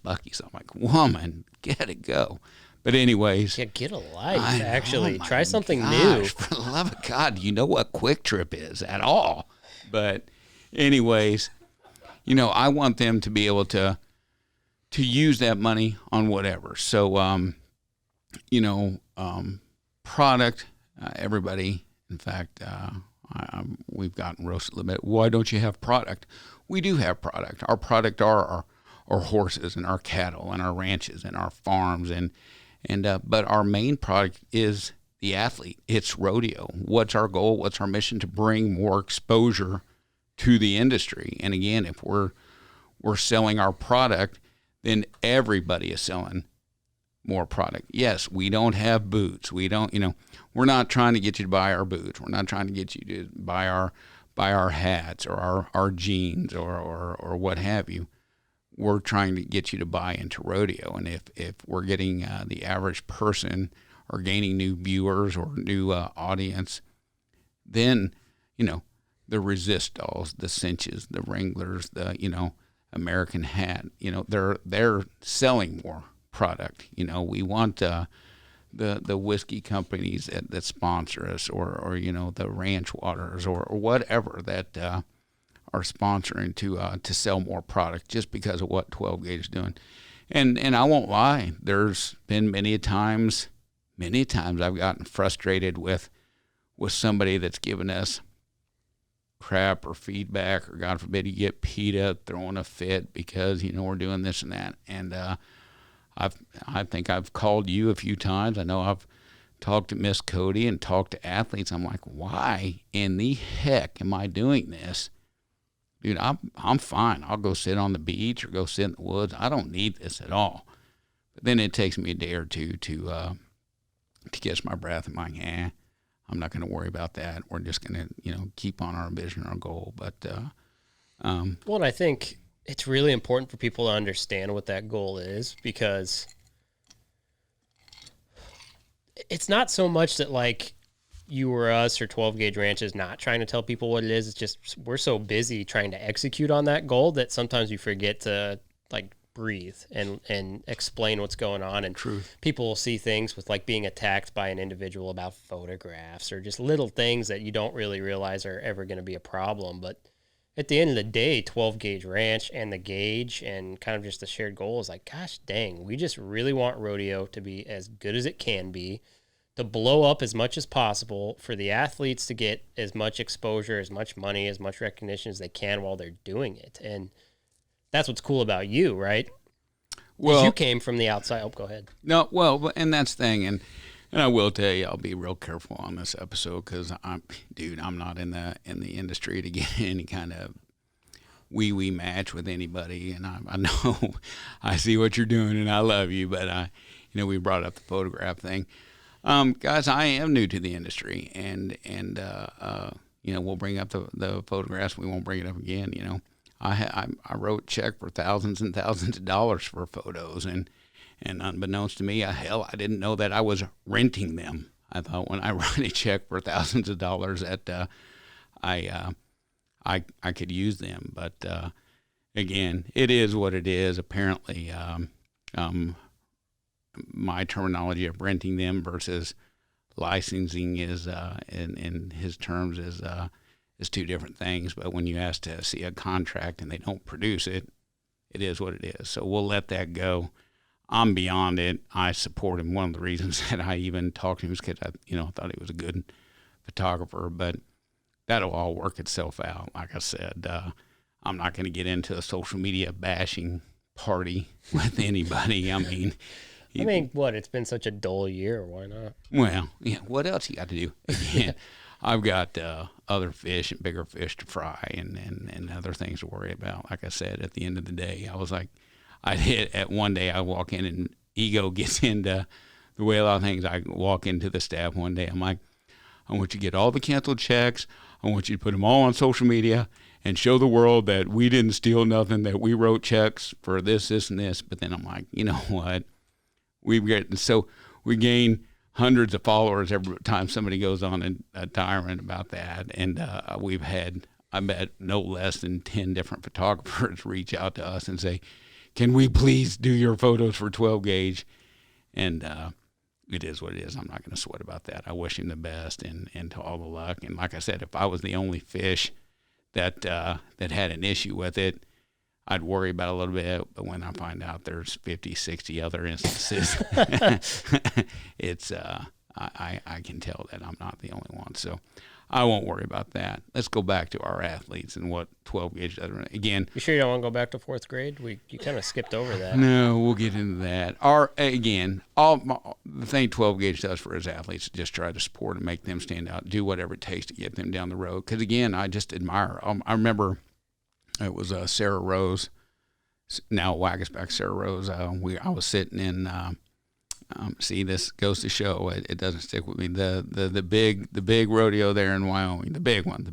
Speaker 3: I'm like, woman, get it, go. But anyways.
Speaker 1: Yeah, get a life, actually.
Speaker 3: Oh
Speaker 1: Try something new.
Speaker 3: For the love of God, you know what Quick Trip is at all. But anyways, I want them to be able to use that money on whatever. So, product, everybody, in fact, we've gotten roasted a little bit. Why don't you have product? We do have product. Our product are our horses and our cattle and our ranches and our farms, but our main product is the athlete. It's rodeo. What's our goal? What's our mission? To bring more exposure to the industry. And again, if we're selling our product, then everybody is selling more product. Yes, we don't have boots. We don't, we're not trying to get you to buy our boots. We're not trying to get you to buy our hats or our jeans or what have you. We're trying to get you to buy into rodeo. And if we're getting the average person or gaining new viewers or new audience, then, the resist dolls, the cinches, the Wranglers, the, American hat, they're selling more product. We want the whiskey companies that sponsor us, or the ranch waters or whatever that are sponsoring to sell more product just because of what 12 gauge is doing. And I won't lie, there's been many times I've gotten frustrated with somebody that's given us crap or feedback, or God forbid you get PETA throwing a fit because we're doing this and that. And I think I've called you a few times. I know I've talked to Miss Cody and talked to athletes. I'm like, why in the heck am I doing this? Dude, I'm fine. I'll go sit on the beach or go sit in the woods. I don't need this at all. But then it takes me a day or two to to catch my breath. I'm like, I'm not going to worry about that. We're just going to, keep on our vision, our goal. But,
Speaker 1: well, and I think it's really important for people to understand what that goal is, because it's not so much that like you or us or 12 Gauge Ranch is not trying to tell people what it is. It's just we're so busy trying to execute on that goal that sometimes we forget to like breathe and explain what's going on. And
Speaker 3: Truth.
Speaker 1: People will see things with like being attacked by an individual about photographs or just little things that you don't really realize are ever going to be a problem. But at the end of the day, 12 Gauge Ranch and the gauge and kind of just the shared goal is like, gosh dang, we just really want rodeo to be as good as it can be, to blow up as much as possible, for the athletes to get as much exposure, as much money, as much recognition as they can while they're doing it. And that's what's cool about you, right? Well, you came from the outside. Oh, go ahead.
Speaker 3: No, well, and that's the thing. And I will tell you, I'll be real careful on this episode because I'm not in the industry to get any kind of wee match with anybody. And I know I see what you're doing and I love you, but we brought up the photograph thing. Guys, I am new to the industry, and we'll bring up the photographs. We won't bring it up again. I wrote check for thousands and thousands of dollars for photos, and unbeknownst to me, hell, I didn't know that I was renting them. I thought when I write a check for thousands of dollars that I could use them. But again, it is what it is. Apparently, my terminology of renting them versus licensing is in his terms is two different things. But when you ask to see a contract and they don't produce it, it is what it is. So we'll let that go. I'm beyond it. I support him. One of the reasons that I even talked to him was because I thought he was a good photographer. But that'll all work itself out. Like I said, I'm not going to get into a social media bashing party with anybody. I mean,
Speaker 1: it's been such a dull year. Why not?
Speaker 3: Well, yeah. What else you got to do? Again, I've got other fish and bigger fish to fry and other things to worry about. Like I said, at the end of the day, I was like, one day I walk in and ego gets into the way a lot of things. I walk into the staff one day. I'm like, I want you to get all the canceled checks. I want you to put them all on social media and show the world that we didn't steal nothing, that we wrote checks for this, and this. But then I'm like, you know what? We gain hundreds of followers every time somebody goes on a tyrant about that. And we've had, I bet, no less than 10 different photographers reach out to us and say, can we please do your photos for 12 gauge? And it is what it is. I'm not going to sweat about that. I wish him the best and to all the luck. And like I said, if I was the only fish that had an issue with it, I'd worry about it a little bit. But when I find out there's 50, 60 other instances, it's I can tell that I'm not the only one. So I won't worry about that. Let's go back to our athletes and what 12 gauge does. Again,
Speaker 1: you sure you don't want to go back to fourth grade? You kind of skipped over that.
Speaker 3: No, we'll get into that. The thing 12 gauge does for his athletes is just try to support and make them stand out, do whatever it takes to get them down the road. Because again, I just admire. I remember it was Sarah Rose, now Waggisback Sarah Rose. I was sitting in. See, this goes to show it doesn't stick with me. The big rodeo there in Wyoming, the big one.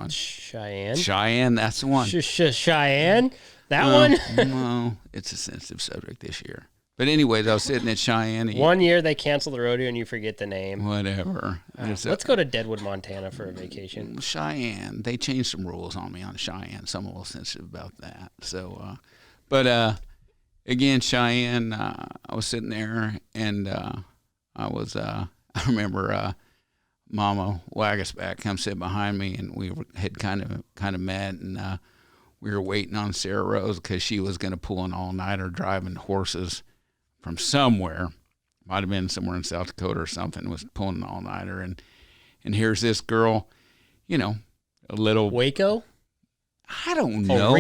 Speaker 3: Cheyenne, that's the one.
Speaker 1: Cheyenne, that one.
Speaker 3: No, it's a sensitive subject this year. But anyways, I was sitting at Cheyenne.
Speaker 1: One year they canceled the rodeo and you forget the name.
Speaker 3: Whatever.
Speaker 1: Let's go to Deadwood, Montana for a vacation.
Speaker 3: Cheyenne, they changed some rules on me on Cheyenne, so I'm a little sensitive about that. So, again, Cheyenne, I was sitting there, and I remember Mama Waggisback come sit behind me, and we had kind of met, and we were waiting on Sarah Rose because she was going to pull an all-nighter driving horses from somewhere. Might have been somewhere in South Dakota or something, was pulling an all-nighter, and here's this girl, a little...
Speaker 1: Waco?
Speaker 3: I don't know.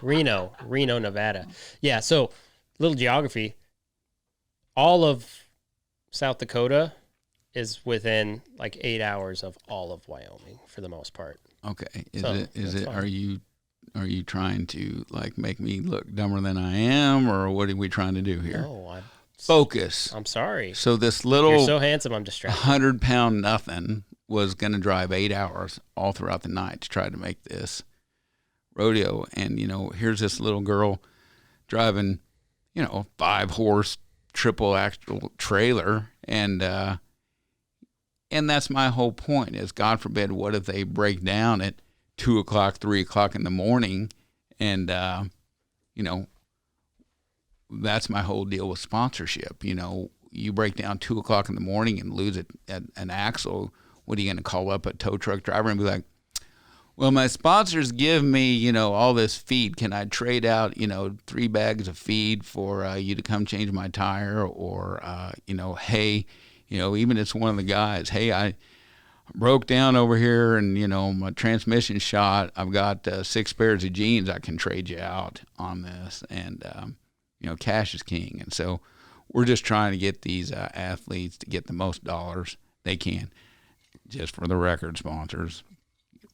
Speaker 1: Reno, Nevada. Yeah, so... Little geography. All of South Dakota is within like 8 hours of all of Wyoming for the most part.
Speaker 3: Okay. Are you trying to like make me look dumber than I am, or what are we trying to do here?
Speaker 1: No,
Speaker 3: Focus.
Speaker 1: I'm sorry.
Speaker 3: So this
Speaker 1: You're
Speaker 3: little
Speaker 1: so handsome, I'm distracted.
Speaker 3: 100-pound nothing was going to drive 8 hours all throughout the night to try to make this rodeo. And, here's this little girl driving, 5-horse triple axle trailer. And that's my whole point is, God forbid, what if they break down at 2 o'clock, 3 o'clock in the morning? And, that's my whole deal with sponsorship. You break down 2 o'clock in the morning and lose an axle. What are you going to call up a tow truck driver and be like, well, my sponsors give me, all this feed. Can I trade out, 3 bags of feed for you to come change my tire? Or, hey, even it's one of the guys, hey, I broke down over here and, my transmission shot. I've got 6 pairs of jeans I can trade you out on this. And, cash is king. And so we're just trying to get these athletes to get the most dollars they can. Just for the record, sponsors,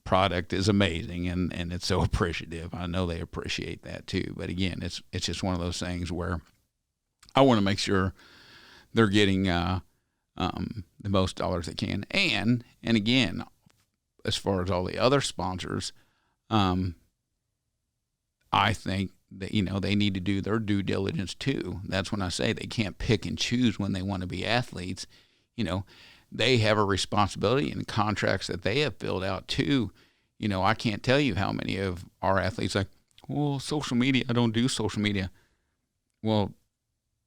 Speaker 3: product is amazing and it's so appreciative. I know they appreciate that too. But again, it's just one of those things where I want to make sure they're getting the most dollars they can. And again, as far as all the other sponsors, I think that, they need to do their due diligence too. That's when I say they can't pick and choose when they want to be athletes. They have a responsibility in contracts that they have filled out too. I can't tell you how many of our athletes like, well, social media, I don't do social media. Well,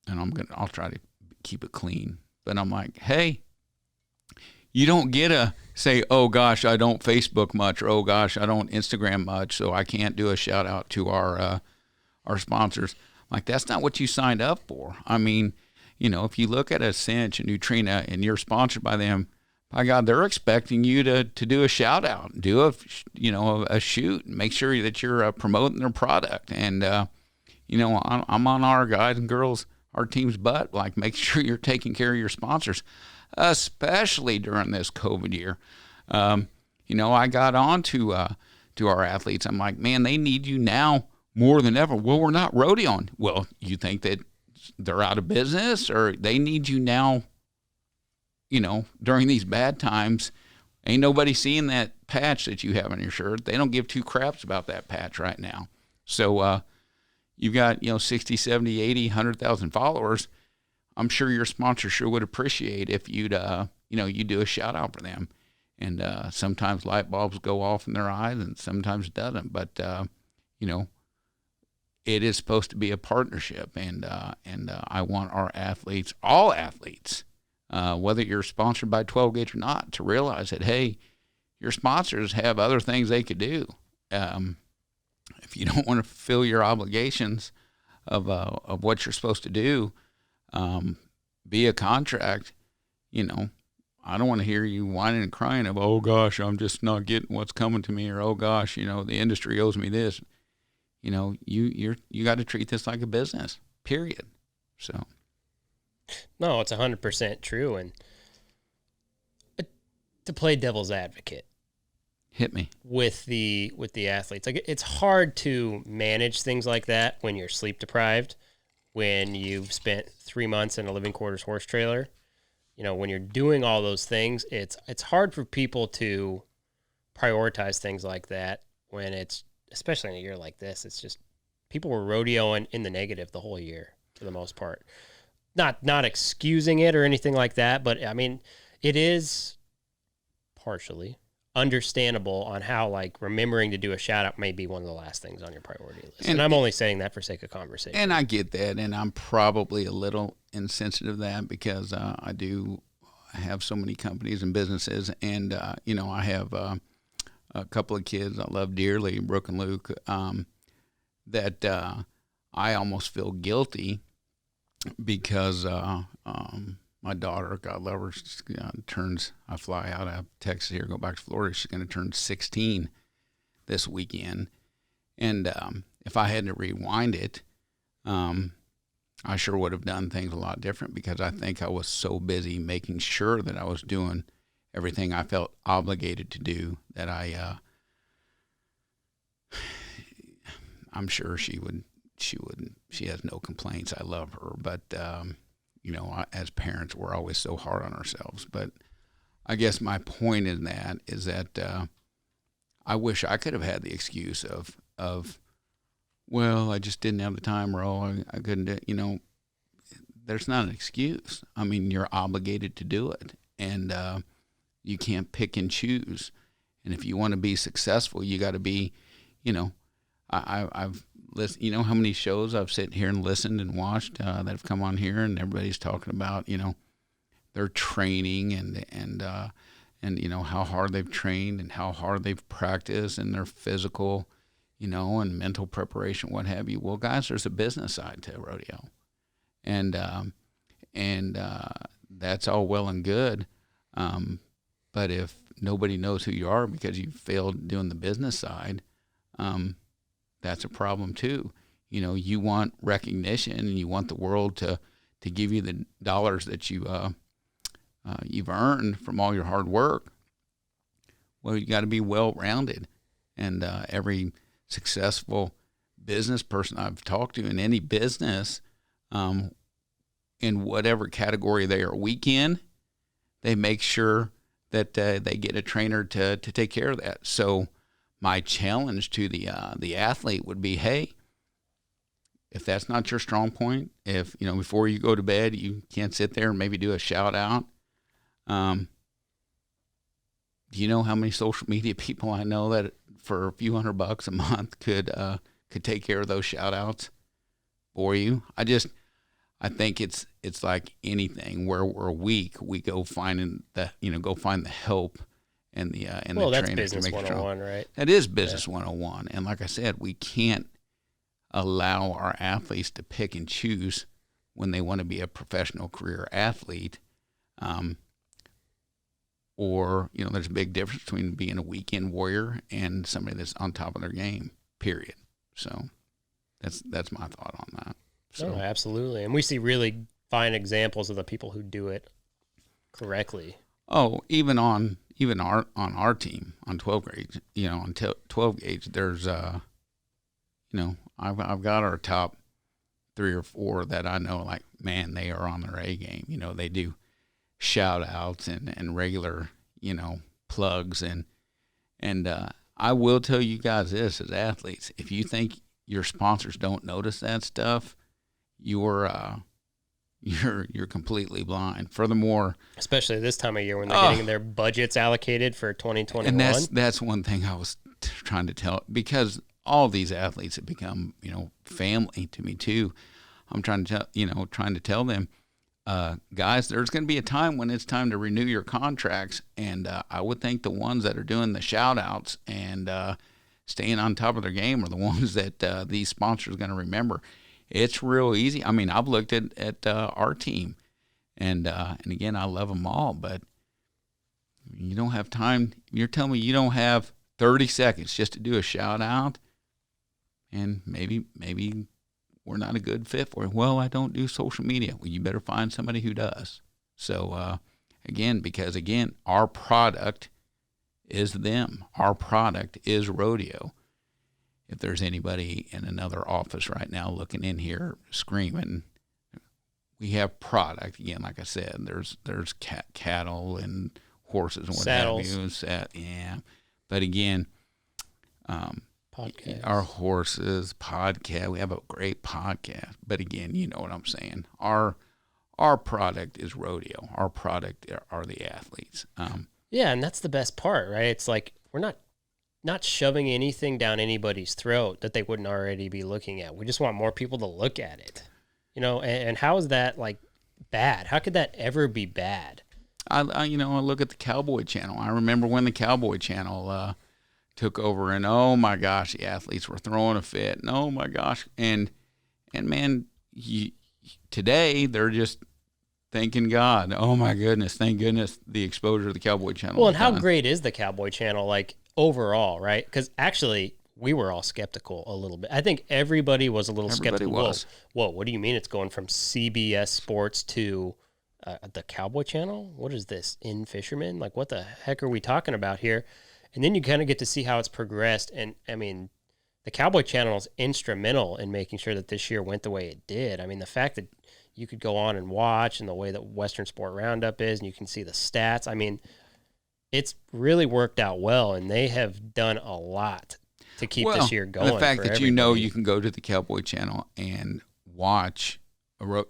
Speaker 3: and I'll try to keep it clean, but I'm like, hey, you don't get to say, oh gosh, I don't Facebook much, or oh gosh, I don't Instagram much, so I can't do a shout out to our sponsors. Like, that's not what you signed up for. I mean, if you look at a Cinch and Neutrina and you're sponsored by them, by God, they're expecting you to do a shout out, do a shoot, and make sure that you're promoting their product. And, I'm on our guys and girls, our team's butt. Like, make sure you're taking care of your sponsors, especially during this COVID year. I got on to our athletes. I'm like, man, they need you now more than ever. Well, we're not rodeoing. Well, you think that they're out of business, or they need you now, during these bad times? Ain't nobody seeing that patch that you have on your shirt. They don't give 2 craps about that patch right now. So you've got, 60, 70, 80, 100,000 followers. I'm sure your sponsor sure would appreciate if you'd, you do a shout out for them. And sometimes light bulbs go off in their eyes and sometimes it doesn't. But, it is supposed to be a partnership, and I want our athletes, all athletes, whether you're sponsored by 12 Gauge or not, to realize that, hey, your sponsors have other things they could do. If you don't want to fulfill your obligations of what you're supposed to do, be a contract. I don't want to hear you whining and crying of, oh gosh, I'm just not getting what's coming to me, or oh gosh, the industry owes me this. You got to treat this like a business, period. So,
Speaker 1: no, it's 100% true. And to play devil's advocate,
Speaker 3: hit me
Speaker 1: with the athletes. Like, it's hard to manage things like that when you're sleep deprived, when you've spent 3 months in a living quarters horse trailer. When you're doing all those things, it's hard for people to prioritize things like that when it's, especially in a year like this, it's just people were rodeoing in the negative the whole year for the most part. Not excusing it or anything like that, but I mean, it is partially understandable on how, like, remembering to do a shout out may be one of the last things on your priority list. And I'm only saying that for sake of conversation.
Speaker 3: And I get that, and I'm probably a little insensitive to that because I do have so many companies and businesses, and I have a couple of kids I love dearly, Brooke and Luke, that I almost feel guilty because my daughter, God love her, I fly out of Texas here, go back to Florida. She's going to turn 16 this weekend. And if I had to rewind it, I sure would have done things a lot different because I think I was so busy making sure that I was doing everything I felt obligated to do that I'm sure she has no complaints. I love her, but as parents, we're always so hard on ourselves. But I guess my point in that is that I wish I could have had the excuse of well, I just didn't have the time, or I couldn't do, there's not an excuse. I mean, you're obligated to do it, and you can't pick and choose. And if you want to be successful, you got to be, I've listened, how many shows I've sat here and listened and watched that have come on here, and everybody's talking about, their training and how hard they've trained and how hard they've practiced and their physical, and mental preparation, what have you. Well, guys, there's a business side to rodeo, and that's all well and good. But if nobody knows who you are because you failed doing the business side, that's a problem too. You want recognition and you want the world to give you the dollars that you've earned from all your hard work. Well, you got to be well-rounded, and every successful business person I've talked to in any business, in whatever category they are weak in, they make sure that they get a trainer to take care of that. So my challenge to the athlete would be, hey, if that's not your strong point, if before you go to bed you can't sit there and maybe do a shout out, do you know how many social media people I know that for a few $100 a month could take care of those shout outs for you? I think it's like anything where we're weak, we go find the help and the
Speaker 1: well,
Speaker 3: the
Speaker 1: that's
Speaker 3: trainers to
Speaker 1: business
Speaker 3: make it strong.
Speaker 1: 101, right?
Speaker 3: That is business 101. And like I said, we can't allow our athletes to pick and choose when they want to be a professional career athlete. Or there's a big difference between being a weekend warrior and somebody that's on top of their game, period. So that's my thought on that. So
Speaker 1: No, absolutely. And we see really fine examples of the people who do it correctly.
Speaker 3: Oh, even on our team on 12 gauge, on 12 gauge, there's I've got our top 3 or 4 that I know, like, man, they are on their A game. They do shout outs and regular, plugs and I will tell you guys this as athletes, if you think your sponsors don't notice that stuff, you're completely blind. Furthermore,
Speaker 1: especially this time of year when they're getting their budgets allocated for 2021.
Speaker 3: And that's one thing I was trying to tell, because all these athletes have become, family to me too. I'm trying to tell them, guys, there's going to be a time when it's time to renew your contracts. And I would think the ones that are doing the shout outs and staying on top of their game are the ones that these sponsors are going to remember. It's real easy. I mean, I've looked at our team, and again, I love them all, but you don't have time. You're telling me you don't have 30 seconds just to do a shout out, and maybe we're not a good fit for it. Well, I don't do social media. Well, you better find somebody who does. So because our product is them. Our product is rodeo. If there's anybody in another office right now looking in here screaming, we have product. Again, like I said, there's cattle and horses and what
Speaker 1: Saddles.
Speaker 3: have you. Yeah. But again,
Speaker 1: Podcast.
Speaker 3: our horses, podcast, we have a great podcast. But again, you know what I'm saying. Our product is rodeo. Our product are the athletes.
Speaker 1: Yeah, and that's the best part, right? It's like we're not shoving anything down anybody's throat that they wouldn't already be looking at. We just want more people to look at it. And how is that like bad? How could that ever be bad?
Speaker 3: I look at the Cowboy Channel. I remember when the Cowboy Channel took over, and oh my gosh, the athletes were throwing a fit. And oh my gosh, and man, today they're just thanking God. Oh my goodness, thank goodness the exposure of the Cowboy Channel.
Speaker 1: Well, and how great is the Cowboy Channel, like overall, right? Because actually, we were all skeptical a little bit. I think everybody was a little skeptical.
Speaker 3: Was.
Speaker 1: Whoa, what do you mean it's going from CBS Sports to the Cowboy Channel? What is this, In Fisherman? Like, what the heck are we talking about here? And then you kind of get to see how it's progressed. And, I mean, the Cowboy Channel is instrumental in making sure that this year went the way it did. I mean, the fact that you could go on and watch, and the way that Western Sport Roundup is, and you can see the stats. I mean, it's really worked out well, and they have done a lot to keep this year going.
Speaker 3: The fact
Speaker 1: for
Speaker 3: that
Speaker 1: everybody.
Speaker 3: you can go to the Cowboy Channel and watch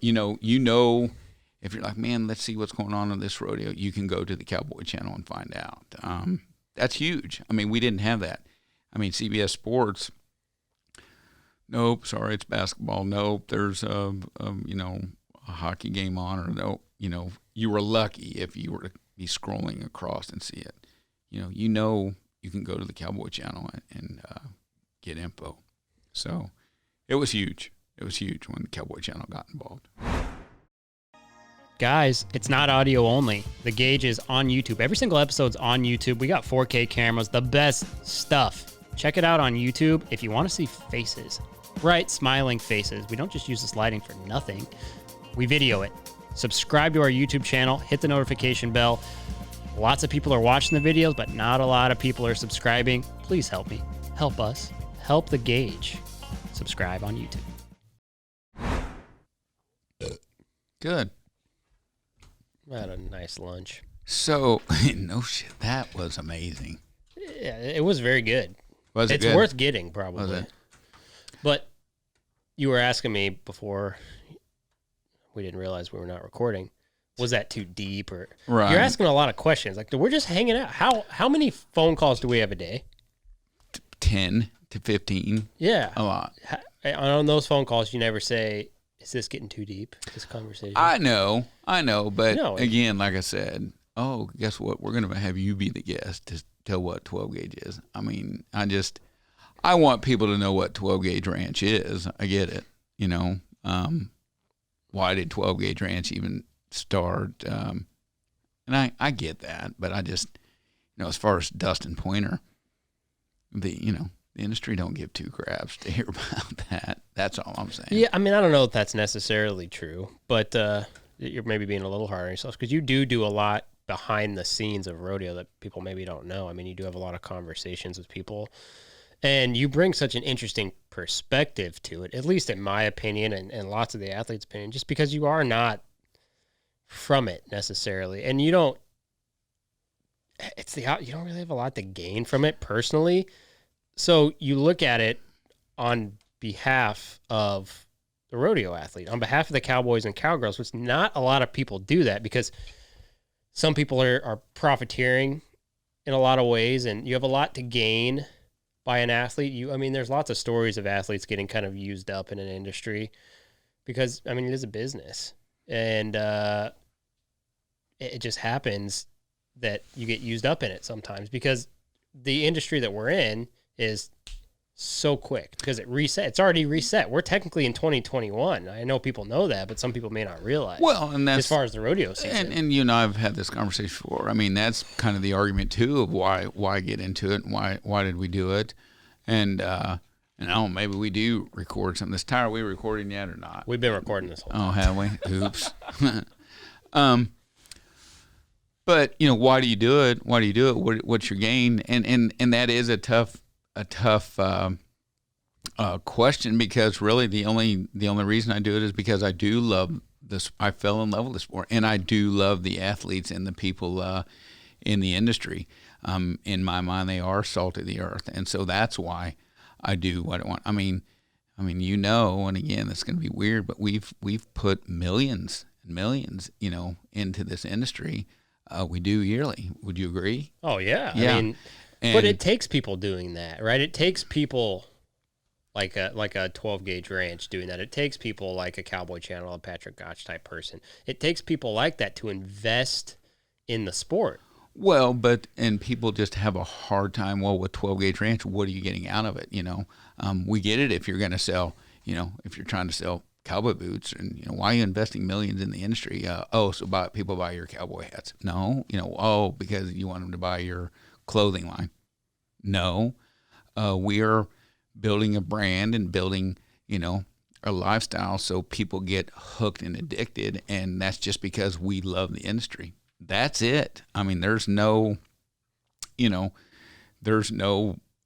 Speaker 3: you know if you're like, man, let's see what's going on in this rodeo, you can go to the Cowboy Channel and find out. That's huge. I mean, we didn't have that. I mean, CBS Sports. Nope, sorry, it's basketball. Nope, there's a hockey game on, or no, you were lucky if you were to be scrolling across and see it. You can go to the Cowboy Channel and get info. So it was huge. It was huge when the Cowboy Channel got involved.
Speaker 5: Guys, it's not audio only. The Gauge is on YouTube. Every single episode's on YouTube. We got 4K cameras, the best stuff. Check it out on YouTube if you want to see faces. Bright, smiling faces. We don't just use this lighting for nothing. We video it. Subscribe to our YouTube channel. Hit the notification bell. Lots of people are watching the videos, but not a lot of people are subscribing. Please help me. Help us. Help the Gauge. Subscribe on YouTube.
Speaker 3: Good.
Speaker 1: I had a nice lunch.
Speaker 3: So, no shit, that was amazing.
Speaker 1: Yeah, it was very good.
Speaker 3: Was it
Speaker 1: It's
Speaker 3: good?
Speaker 1: worth getting, probably.
Speaker 3: Was it?
Speaker 1: But you were asking me before we didn't realize we were not recording. Was that too deep? Or
Speaker 3: Right.
Speaker 1: You're asking a lot of questions. Like, we're just hanging out. How many phone calls do we have a day?
Speaker 3: 10 to 15.
Speaker 1: Yeah.
Speaker 3: A lot.
Speaker 1: On those phone calls, you never say, is this getting too deep, this conversation?
Speaker 3: I know, but
Speaker 1: No.
Speaker 3: again, like I said, guess what? We're going to have you be the guest to tell what 12 gauge is. I mean, I want people to know what 12 gauge ranch is. I get it. Why did 12 gauge ranch even start? And I get that, but I just, as far as Dustin Pointer, the industry don't give two craps to hear about that. That's all I'm saying.
Speaker 1: Yeah, I mean, I don't know if that's necessarily true, but you're maybe being a little hard on yourself, because you do a lot behind the scenes of rodeo that people maybe don't know. I mean, you do have a lot of conversations with people, and you bring such an interesting perspective to it, at least in my opinion, and lots of the athletes' opinion, just because you are not from it necessarily, and you don't really have a lot to gain from it personally. So you look at it on behalf of the rodeo athlete, on behalf of the cowboys and cowgirls, which not a lot of people do that, because some people are profiteering in a lot of ways, and you have a lot to gain by an athlete. There's lots of stories of athletes getting kind of used up in an industry because, it is a business, and it just happens that you get used up in it sometimes because the industry that we're in is so quick, because it's already reset. We're technically in 2021. I know people know that, but some people may not realize.
Speaker 3: Well, and that's
Speaker 1: as far as the rodeo season.
Speaker 3: And you and I have had this conversation before. I mean, that's kind of the argument too of why get into it, and why did we do it, and maybe we do record something. This Tyler, are we recording yet or not?
Speaker 1: We've been recording this whole time.
Speaker 3: Oh, have we? Oops. But why do you do it? Why do you do it? What's your gain? And that is a tough question, because really the only reason I do it is because I do love this. I fell in love with the sport, and I do love the athletes and the people in the industry. In my mind, they are salt of the earth, and so that's why I do what I want. I mean, and again, it's going to be weird, but we've put millions and millions, into this industry. We do yearly. Would you agree?
Speaker 1: Oh yeah.
Speaker 3: Yeah.
Speaker 1: But it takes people doing that, right? It takes people like a 12 gauge ranch doing that. It takes people like a Cowboy Channel, a Patrick Gotch type person. It takes people like that to invest in the sport.
Speaker 3: Well, and people just have a hard time. Well, with 12 gauge ranch, what are you getting out of it? We get it if you're going to sell, if you're trying to sell cowboy boots, and why are you investing millions in the industry? So people buy your cowboy hats? No, because you want them to buy your clothing line. No, we are building a brand and building, a lifestyle so people get hooked and addicted, and that's just because we love the industry. That's it. There's no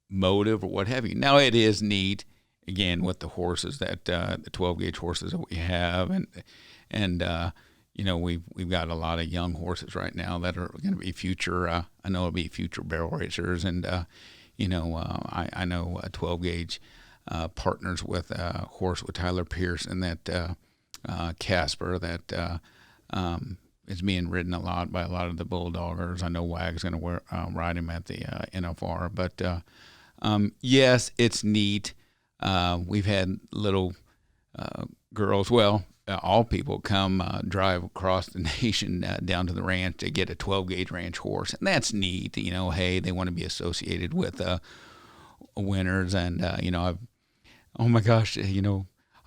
Speaker 3: motive or what have you. Now it is neat, again, with the horses that the 12 gauge horses that we have, and we've got a lot of young horses right now that are going to be future. I know it'll be future barrel racers, and I know 12 gauge partners with a horse with Tyler Pierce and that Casper that is being ridden a lot by a lot of the bulldoggers. I know Wag's going to ride him at the NFR, but yes, it's neat. We've had little girls, all people come drive across the nation down to the ranch to get a 12-gauge ranch horse, and that's neat. Hey, they want to be associated with winners, and oh my gosh,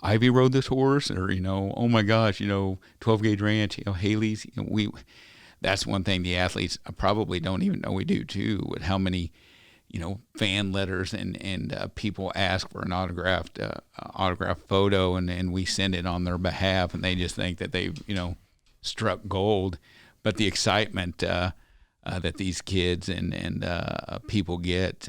Speaker 3: Ivy rode this horse, or oh my gosh, 12-gauge ranch, Haley's. That's one thing the athletes probably don't even know we do too. With how many fan letters and people ask for an autographed photo, and we send it on their behalf, and they just think that they've struck gold. But the excitement that these kids and people get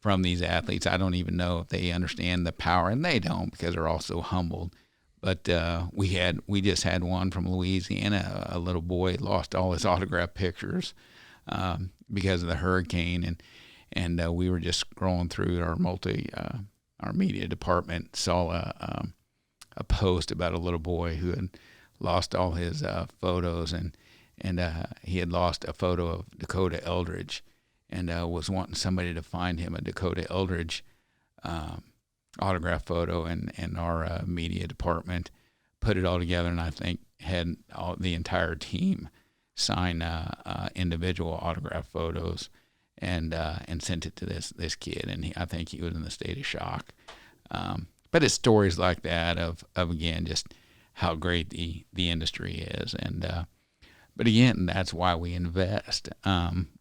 Speaker 3: from these athletes, I don't even know if they understand the power, and they don't, because they're all so humbled. But we just had one from Louisiana. A little boy lost all his autograph pictures because of the hurricane, and we were just scrolling through our media department, saw a post about a little boy who had lost all his photos, and he had lost a photo of Dakota Eldridge, and was wanting somebody to find him a Dakota Eldridge autograph photo, and our media department put it all together, and I think had the entire team sign individual autograph photos, and sent it to this kid, and I think he was in a state of shock. But it's stories like that of again just how great the industry is, and but again, that's why we invest.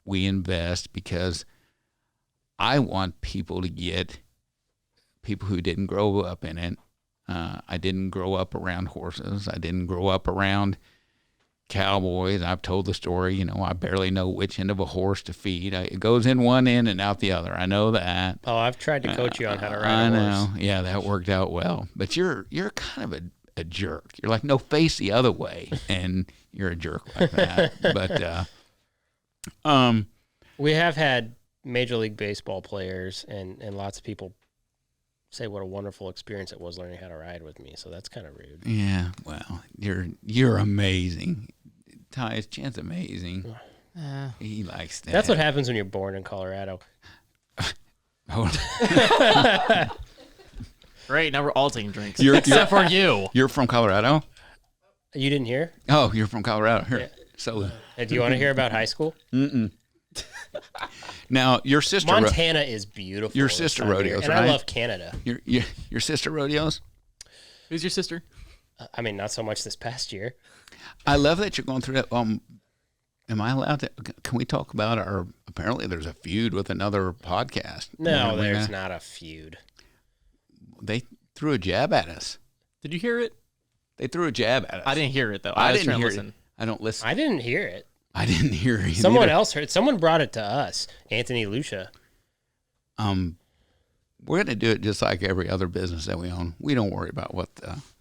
Speaker 3: We invest because I want people to get people who didn't grow up in it. I didn't grow up around horses. I didn't grow up around cowboys. I've told the story, I barely know which end of a horse to feed. It goes in one end and out the other. I know that.
Speaker 1: Oh, I've tried to coach you on how to ride
Speaker 3: I
Speaker 1: a
Speaker 3: know.
Speaker 1: horse.
Speaker 3: Yeah, that worked out well. But you're kind of a jerk. You're like, no, face the other way, and you're a jerk like that. But
Speaker 1: we have had Major League Baseball players and lots of people say what a wonderful experience it was learning how to ride with me. So that's kind of rude.
Speaker 3: Yeah, well, you're amazing. Ty's Chance amazing. He likes that.
Speaker 1: That's what happens when you're born in Colorado.
Speaker 4: Great, now we're all taking drinks.
Speaker 3: Except
Speaker 4: for you.
Speaker 3: You're from Colorado?
Speaker 1: You didn't hear?
Speaker 3: Oh, you're from Colorado. Here.
Speaker 1: Yeah.
Speaker 3: So,
Speaker 1: Do you want to hear about high school?
Speaker 3: Now, your sister
Speaker 1: Montana is beautiful.
Speaker 3: Your sister rodeos,
Speaker 1: and
Speaker 3: right?
Speaker 1: I love Canada.
Speaker 3: Your sister rodeos?
Speaker 4: Who's your sister?
Speaker 1: I mean, not so much this past year.
Speaker 3: I love that you're going through that. Am I allowed to? Can we talk about our? Apparently, there's a feud with another podcast.
Speaker 1: No, there's not a feud.
Speaker 3: They threw a jab at us.
Speaker 4: Did you hear it?
Speaker 3: They threw a jab at us.
Speaker 4: I didn't hear it though.
Speaker 3: I
Speaker 4: was
Speaker 3: didn't
Speaker 4: trying to
Speaker 3: hear
Speaker 4: listen.
Speaker 3: it. I don't listen.
Speaker 1: I didn't hear it.
Speaker 3: I didn't hear it.
Speaker 1: Someone else heard. Someone brought it to us. Anthony Lucia.
Speaker 3: We're going to do it just like every other business that we own. We don't worry about what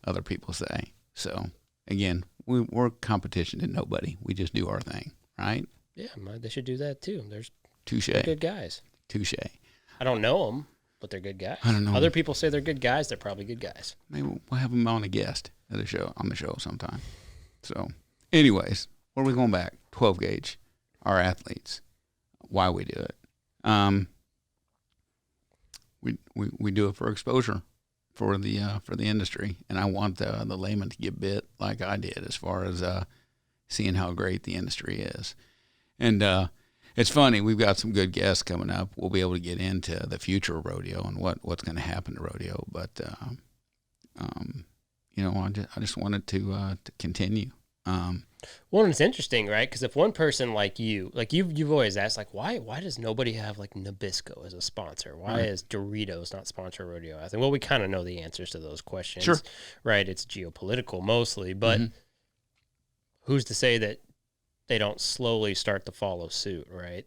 Speaker 3: other people say. So again, we're competition to nobody. We just do our thing, right?
Speaker 1: Yeah, they should do that too.
Speaker 3: Touche.
Speaker 1: They're good guys.
Speaker 3: Touche.
Speaker 1: I don't know them, but they're good guys.
Speaker 3: I don't know.
Speaker 1: Other people say they're good guys. They're probably good guys.
Speaker 3: Maybe we'll have them on a guest at the show sometime. So, anyways, where are we going back? 12 gauge, our athletes, why we do it. We do it for exposure for the industry, and I want the layman to get bit like I did as far as seeing how great the industry is. And it's funny, we've got some good guests coming up. We'll be able to get into the future of rodeo and what's going to happen to rodeo. But I just wanted to continue.
Speaker 1: Well, and it's interesting, right? Because if one person like you've always asked, like, why does nobody have like Nabisco as a sponsor? Why is Doritos not sponsor rodeo? I think, well, we kind of know the answers to those questions,
Speaker 3: sure,
Speaker 1: right? It's geopolitical mostly, but who's to say that they don't slowly start to follow suit, right?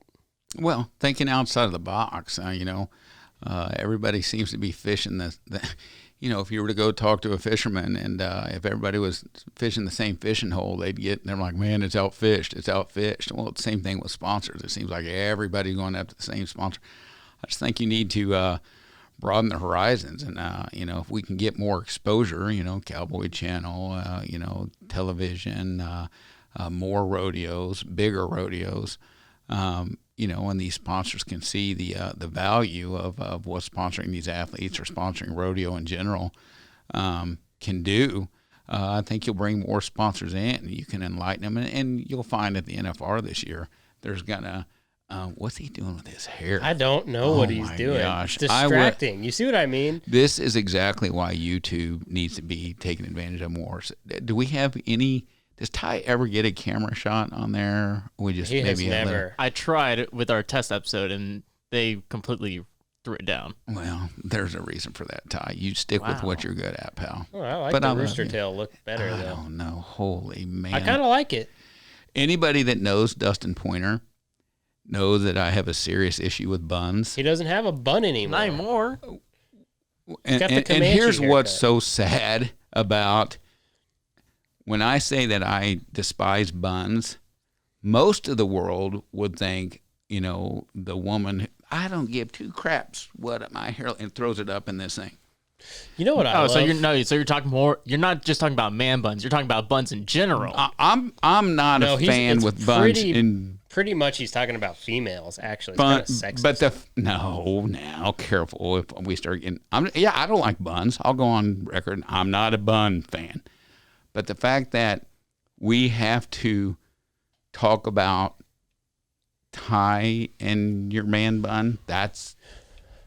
Speaker 3: Well, thinking outside of the box, everybody seems to be fishing if you were to go talk to a fisherman and if everybody was fishing the same fishing hole, they're like, man, it's outfished. Well, it's the same thing with sponsors. It seems like everybody's going after the same sponsor. I just think you need to broaden the horizons. And, if we can get more exposure, Cowboy Channel, television, more rodeos, bigger rodeos, and these sponsors can see the value of what sponsoring these athletes or sponsoring rodeo in general can do. I think you'll bring more sponsors in. You can enlighten them, and you'll find at the NFR this year, there's gonna what's he doing with his hair?
Speaker 1: I don't know what he's doing.
Speaker 3: Gosh.
Speaker 1: It's distracting. You see what I mean?
Speaker 3: This is exactly why YouTube needs to be taken advantage of more. Do we have any? Does Ty ever get a camera shot on there?
Speaker 1: He has never.
Speaker 4: I tried with our test episode, and they completely threw it down.
Speaker 3: Well, there's a reason for that, Ty. You stick with what you're good at, pal.
Speaker 1: Oh, I like the rooster tail look better, though.
Speaker 3: I don't know. Holy man.
Speaker 1: I kind of like it.
Speaker 3: Anybody that knows Dustin Pointer knows that I have a serious issue with buns.
Speaker 1: He doesn't have a bun anymore.
Speaker 4: Not anymore.
Speaker 3: And here's what's so sad about when I say that I despise buns, most of the world would think, the woman, I don't give two craps what my hair, and throws it up in this thing.
Speaker 1: You know what I love?
Speaker 4: So you're talking more. You're not just talking about man buns. You're talking about buns in general.
Speaker 3: I'm not a fan with buns.
Speaker 1: Pretty much, he's talking about females. Actually, it's kind of sexist.
Speaker 3: But now careful if we start getting. I don't like buns. I'll go on record. I'm not a bun fan. But the fact that we have to talk about Ty and your man bun, that's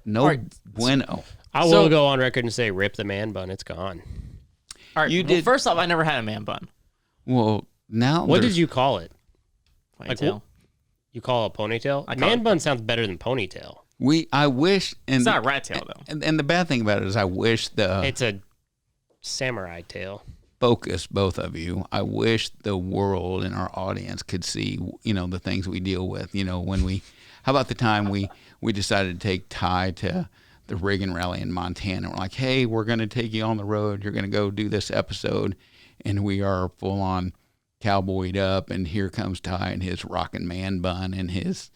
Speaker 3: bueno.
Speaker 1: I will go on record and say, rip the man bun. It's gone.
Speaker 4: All right. First off, I never had a man bun.
Speaker 3: Well, now
Speaker 1: what did you call it?
Speaker 4: Ponytail.
Speaker 1: You call it a ponytail? Man bun sounds better than ponytail.
Speaker 3: I wish. And
Speaker 4: it's not a rat tail, though.
Speaker 3: And the bad thing about it is I wish
Speaker 1: it's a samurai tail.
Speaker 3: Focus, both of you. I wish the world and our audience could see, the things we deal with. How about the time we decided to take Ty to the Riggin Rally in Montana? We're like, hey, we're going to take you on the road. You're going to go do this episode. And we are full on cowboyed up. And here comes Ty in his rockin' man bun and his,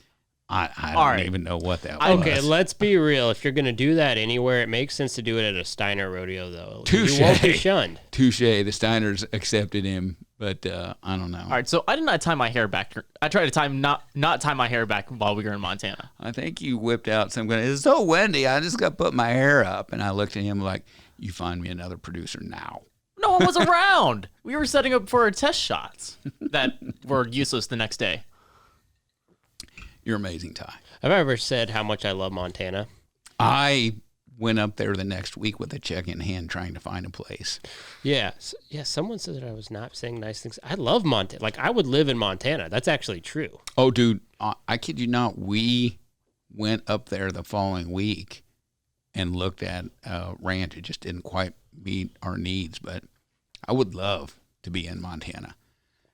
Speaker 3: I don't even know what that was.
Speaker 1: Okay, let's be real. If you're going to do that anywhere, it makes sense to do it at a Steiner rodeo, though.
Speaker 3: Touche.
Speaker 1: You won't be shunned.
Speaker 3: Touche. The Steiners accepted him, but I don't know.
Speaker 4: All right, so I did not tie my hair back. I tried to not tie my hair back while we were in Montana.
Speaker 3: I think you whipped out some kind of, it's so windy, I just got to put my hair up. And I looked at him like, you find me another producer now.
Speaker 4: No one was around. We were setting up for our test shots that were useless the next day.
Speaker 3: You're amazing, Ty.
Speaker 1: Have I ever said how much I love Montana?
Speaker 3: I went up there the next week with a check in hand trying to find a place.
Speaker 1: Yeah. Someone said that I was not saying nice things. I love Montana. Like, I would live in Montana. That's actually true.
Speaker 3: Oh, dude, I kid you not. We went up there the following week and looked at a ranch. It just didn't quite meet our needs, but I would love to be in Montana.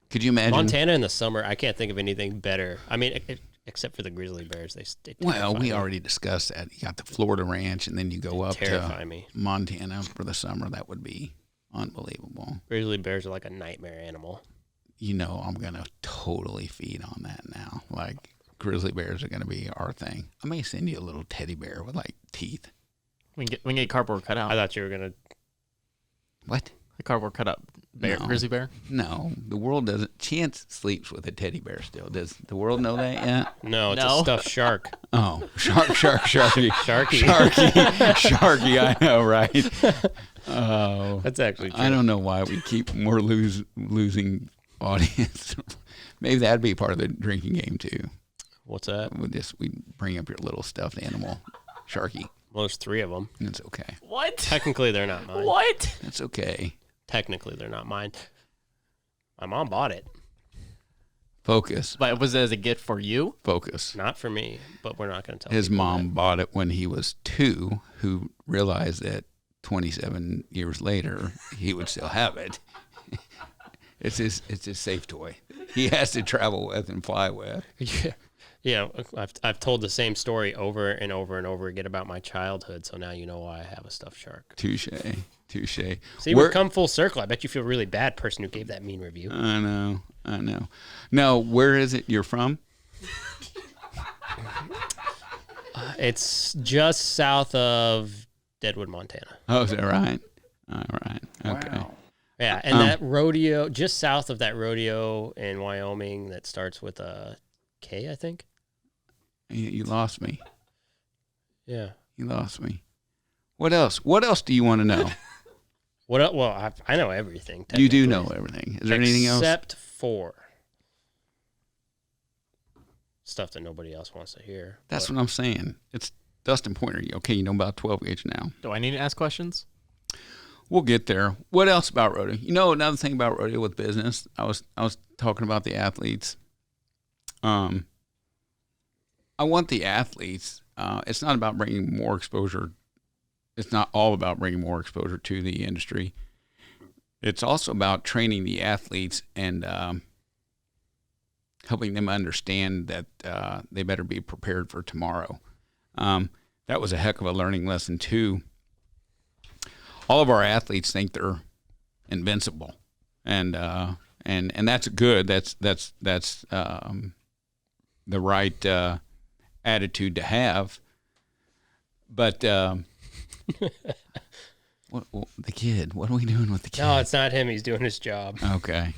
Speaker 3: Could you imagine?
Speaker 1: Montana in the summer, I can't think of anything better. I mean, except for the grizzly bears. They
Speaker 3: we already discussed that. You got the Florida ranch, and then you go up to Montana for the summer. That would be unbelievable.
Speaker 1: Grizzly bears are like a nightmare animal.
Speaker 3: I'm going to totally feed on that now. Like, grizzly bears are going to be our thing. I may send you a little teddy bear with, like, teeth.
Speaker 4: We can get cardboard cut out.
Speaker 1: I thought you were going to...
Speaker 3: What?
Speaker 4: A cardboard cut up bear, grizzly bear?
Speaker 3: No, the world doesn't. Chance sleeps with a teddy bear still. Does the world know that yet?
Speaker 1: No, it's a stuffed shark.
Speaker 3: Oh, sharky. Sharky, I know, right? Oh,
Speaker 1: that's actually true.
Speaker 3: I don't know why we keep more losing audience. Maybe that'd be part of the drinking game, too.
Speaker 1: What's that?
Speaker 3: We bring up your little stuffed animal, Sharky.
Speaker 1: Well, there's 3 of them.
Speaker 3: It's okay.
Speaker 4: What?
Speaker 1: Technically, they're not mine.
Speaker 4: What?
Speaker 3: That's okay.
Speaker 1: Technically, they're not mine. My mom bought it.
Speaker 3: Focus.
Speaker 4: But was it as a gift for you?
Speaker 3: Focus.
Speaker 1: Not for me, but we're not going to tell
Speaker 3: his mom bought it when he was 2, who realized that 27 years later, he would still have it. It's his safe toy. He has to travel with and fly with.
Speaker 1: Yeah. I've told the same story over and over and over again about my childhood, so now you know why I have a stuffed shark.
Speaker 3: Touche.
Speaker 1: See, we've come full circle. I bet you feel really bad, person who gave that mean review.
Speaker 3: I know. Now, where is it you're from?
Speaker 1: It's just south of Deadwood, Montana.
Speaker 3: Oh, is that right? All right. Okay.
Speaker 4: Wow.
Speaker 1: Yeah, and that rodeo, just south of that rodeo in Wyoming that starts with a K, I think.
Speaker 3: You lost me.
Speaker 1: Yeah.
Speaker 3: You lost me. What else? What else do you want to know?
Speaker 1: Well, I know everything.
Speaker 3: You do know everything. Is there anything else?
Speaker 1: Except for stuff that nobody else wants to hear.
Speaker 3: That's what I'm saying. It's Dustin Pointer. Okay, you know about 12 gauge now.
Speaker 4: Do I need to ask questions?
Speaker 3: We'll get there. What else about rodeo? You know, another thing about rodeo with business. I was talking about the athletes. I want the athletes. It's not about bringing more exposure. It's not all about bringing more exposure to the industry. It's also about training the athletes and helping them understand that they better be prepared for tomorrow. That was a heck of a learning lesson too. All of our athletes think they're invincible, and that's good. That's the right attitude to have. But what the kid? What are we doing with the kid?
Speaker 1: No, it's not him. He's doing his job.
Speaker 3: Okay.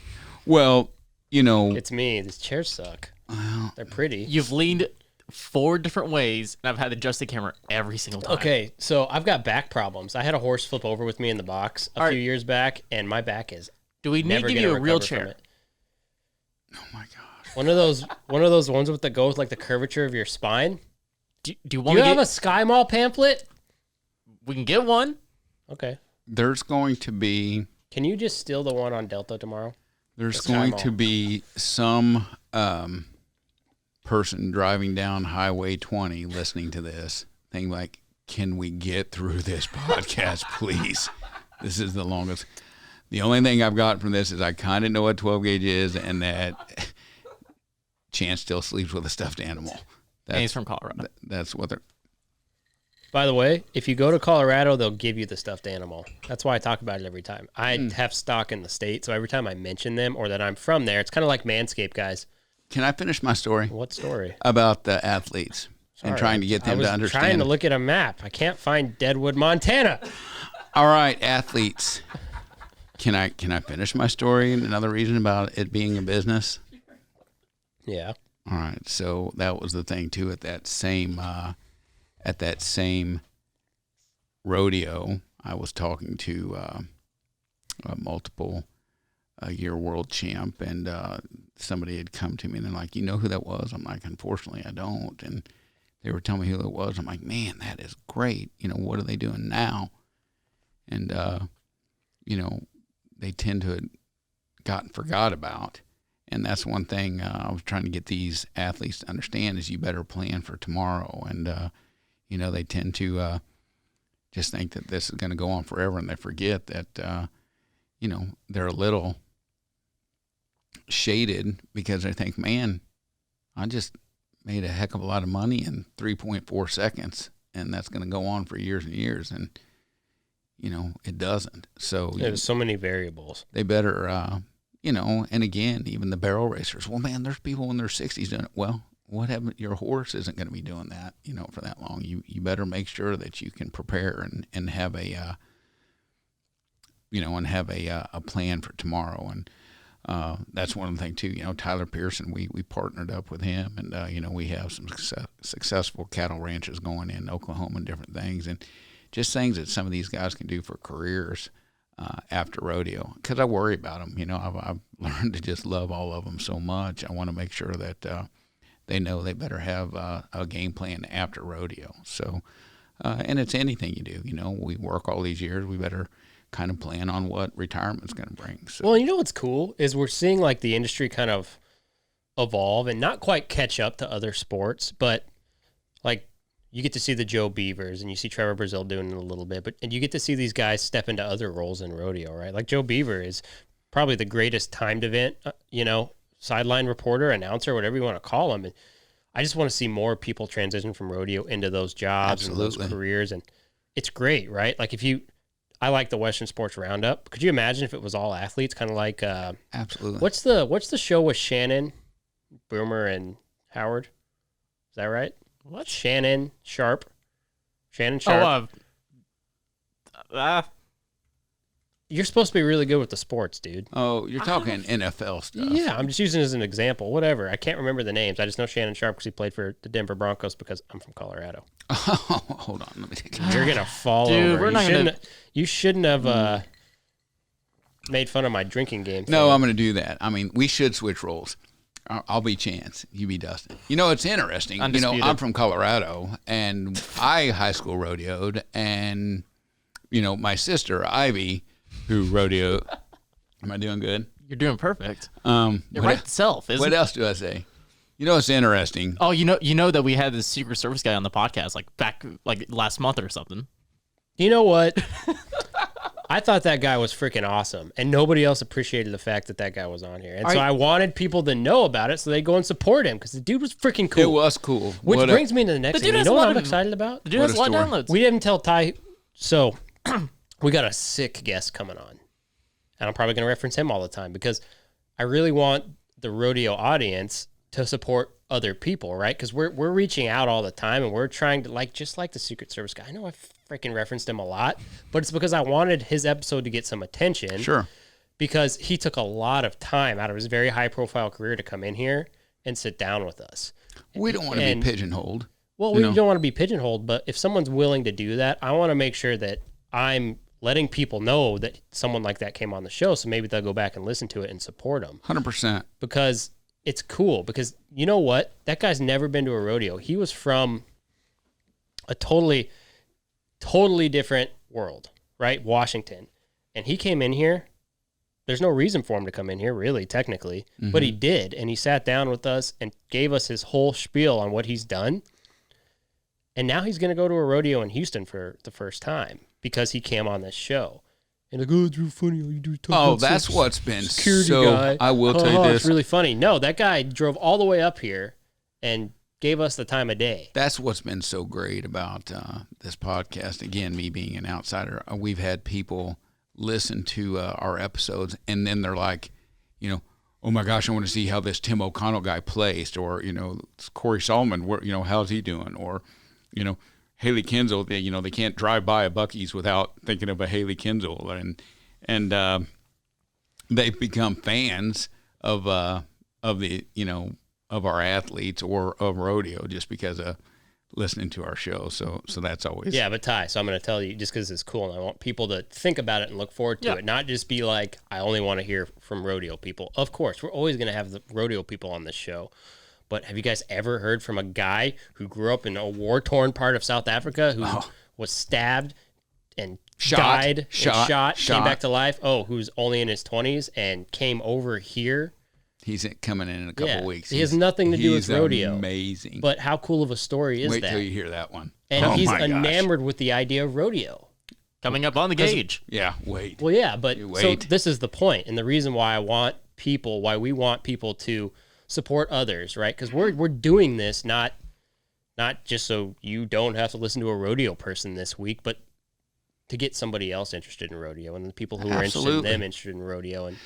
Speaker 3: Well, you know,
Speaker 1: It's me. These chairs suck.
Speaker 3: well,
Speaker 1: They're pretty.
Speaker 4: You've leaned 4 different ways, and I've had to adjust the camera every single time.
Speaker 1: Okay, so I've got back problems. I had a horse flip over with me in the box a few years back, and my back is
Speaker 4: Do we need
Speaker 1: never
Speaker 4: to give
Speaker 1: gonna
Speaker 4: you a real
Speaker 1: recover from
Speaker 4: chair?
Speaker 1: it.
Speaker 3: oh my gosh.
Speaker 1: One of those ones with the go with like the curvature of your spine.
Speaker 4: Do you
Speaker 1: Do
Speaker 4: want
Speaker 1: you
Speaker 4: to
Speaker 1: have
Speaker 4: get?
Speaker 1: a Sky Mall pamphlet?
Speaker 4: We can get one.
Speaker 1: Okay.
Speaker 3: There's going to be
Speaker 1: Can you just steal the one on Delta tomorrow?
Speaker 3: there's
Speaker 1: It's
Speaker 3: going
Speaker 1: time
Speaker 3: to
Speaker 1: off.
Speaker 3: be some person driving down Highway 20 listening to this thing like, can we get through this podcast, please? This is the longest. The only thing I've gotten from this is I kind of know what 12 gauge is and that Chance still sleeps with a stuffed animal.
Speaker 4: And he's from Colorado.
Speaker 3: That's what they're.
Speaker 1: By the way, if you go to Colorado, they'll give you the stuffed animal. That's why I talk about it every time. I have stock in the state, so every time I mention them or that I'm from there, it's kind of like Manscaped, guys.
Speaker 3: Can I finish my story
Speaker 1: What story?
Speaker 3: about the athletes and
Speaker 1: Sorry,
Speaker 3: trying to get
Speaker 1: I
Speaker 3: them
Speaker 1: was
Speaker 3: to understand?
Speaker 1: trying to look at a map. I can't find Deadwood, Montana.
Speaker 3: All right, athletes. Can I Finish my story? And another reason about it being a business.
Speaker 1: Yeah.
Speaker 3: All right, so that was the thing too. At that same rodeo, I was talking to a multiple year world champ, and somebody had come to me and they're like, "You know who that was?" I'm like, "Unfortunately, I don't." And they were telling me who it was. I'm like, "Man, that is great. You know, what are they doing now?" And you know, they tend to have gotten forgot about. And that's one thing I was trying to get these athletes to understand is you better plan for tomorrow. And, you know, they tend to just think that this is going to go on forever, and they forget that, you know, they're a little shaded because they think, man, I just made a heck of a lot of money in 3.4 seconds, and that's going to go on for years and years. And, you know, it doesn't. So
Speaker 1: There's so many variables.
Speaker 3: they better, you know, and again, even the barrel racers. Well, man, there's people in their 60s doing it. Well, what happened? Your horse isn't going to be doing that, you know, for that long. You better make sure that you can prepare and have a, you know, and have a plan for tomorrow. And that's one thing too. You know, Tyler Pearson, we partnered up with him, and you know, we have some successful cattle ranches going in Oklahoma and different things, and just things that some of these guys can do for careers. After rodeo, because I worry about them. You know, I've learned to just love all of them so much. I want to make sure that they know they better have a game plan after rodeo. So, and it's anything you do. You know, we work all these years. We better kind of plan on what retirement's going to bring. So,
Speaker 1: Well, you know what's cool is we're seeing like the industry kind of evolve and not quite catch up to other sports, but like you get to see the Joe Beavers and you see Trevor Brazil doing it a little bit, and you get to see these guys step into other roles in rodeo, right? Like Joe Beaver is probably the greatest timed event, you know, sideline reporter, announcer, whatever you want to call him. And I just want to see more people transition from rodeo into those jobs and those careers. And it's great, right? Like I like the Western Sports Roundup. Could you imagine if it was all athletes, kind of like
Speaker 3: Absolutely.
Speaker 1: What's the show with Shannon, Boomer, and Howard? Is that right?
Speaker 4: What?
Speaker 1: Shannon Sharp. You're supposed to be really good with the sports, dude.
Speaker 3: Oh, you're talking NFL stuff.
Speaker 1: Yeah, I'm just using it as an example. Whatever. I can't remember the names. I just know Shannon Sharp because he played for the Denver Broncos because I'm from Colorado.
Speaker 3: Oh, hold on. Let me take
Speaker 1: You're going to fall
Speaker 4: Dude,
Speaker 1: over.
Speaker 4: we're not gonna...
Speaker 1: You shouldn't have made fun of my drinking game.
Speaker 3: No, I'm going to do that. I mean, we should switch roles. I'll be Chance. You be Dustin. You know, it's interesting.
Speaker 4: Undisputed.
Speaker 3: You know, I'm from Colorado, and I high school rodeoed, and, you know, my sister, Ivy, who rodeo. Am I doing good?
Speaker 4: You're doing perfect.
Speaker 3: You're
Speaker 4: right self, isn't
Speaker 3: What
Speaker 4: it?
Speaker 3: else do I say? You know, it's interesting.
Speaker 4: Oh, you know that we had this Secret Service guy on the podcast back last month or something.
Speaker 1: You know what? I thought that guy was freaking awesome, and nobody else appreciated the fact that guy was on here. And so I wanted people to know about it so they go and support him because the dude was freaking cool.
Speaker 3: It was cool.
Speaker 1: Which brings me to the next thing. You know what I'm excited about?
Speaker 4: The dude has a lot of downloads.
Speaker 1: We didn't tell Ty. So we got a sick guest coming on, and I'm probably going to reference him all the time because I really want the rodeo audience to support other people, right? Because we're reaching out all the time, and we're trying to just like the Secret Service guy. I know I freaking referenced him a lot, but it's because I wanted his episode to get some attention.
Speaker 3: Sure.
Speaker 1: Because he took a lot of time out of his very high-profile career to come in here and sit down with us.
Speaker 3: We don't want to be pigeonholed.
Speaker 1: Well, we don't want to be pigeonholed, but if someone's willing to do that, I want to make sure that I'm letting people know that someone like that came on the show, so maybe they'll go back and listen to it and support them.
Speaker 3: 100%.
Speaker 1: Because it's cool. Because you know what? That guy's never been to a rodeo. He was from a totally different world, right? Washington. And he came in here. There's no reason for him to come in here, really, technically. Mm-hmm. But he did. And he sat down with us and gave us his whole spiel on what he's done. And now he's going to go to a rodeo in Houston for the first time because he came on this show. And like, oh, it's real funny. You do
Speaker 3: that's what's been
Speaker 1: security guy.
Speaker 3: I will tell you this.
Speaker 1: It's really funny. No, that guy drove all the way up here and gave us the time of day.
Speaker 3: That's what's been so great about this podcast. Again, me being an outsider, we've had people listen to our episodes, and then they're like, you know, oh my gosh, I want to see how this Tim O'Connell guy placed, or, you know, Corey Solomon, how's he doing? Or, you know, Haley Kinzel, they can't drive by a Buc-ee's without thinking of a Haley Kinzel, and they've become fans of the, you know, of our athletes or of rodeo just because of listening to our show. So that's always.
Speaker 1: Yeah, but Ty, so I'm going to tell you just because it's cool and I want people to think about it and look forward to it, not just be like, I only want to hear from rodeo people. Of course, we're always going to have the rodeo people on this show. But have you guys ever heard from a guy who grew up in a war-torn part of South Africa who was stabbed and died, shot, came back to life? Oh, who's only in his 20s and came over here?
Speaker 3: He's coming in a couple weeks.
Speaker 1: He has nothing to do with rodeo.
Speaker 3: Amazing.
Speaker 1: But how cool of a story is that?
Speaker 3: Wait till you hear that one.
Speaker 1: And he's enamored with the idea of rodeo.
Speaker 4: Coming up on the gauge.
Speaker 3: Yeah, wait.
Speaker 1: Well, yeah, but so this is the point, and the reason why we want people to support others, right? Because we're doing this not just so you don't have to listen to a rodeo person this week, but to get somebody else interested in rodeo and the people who are interested in rodeo. And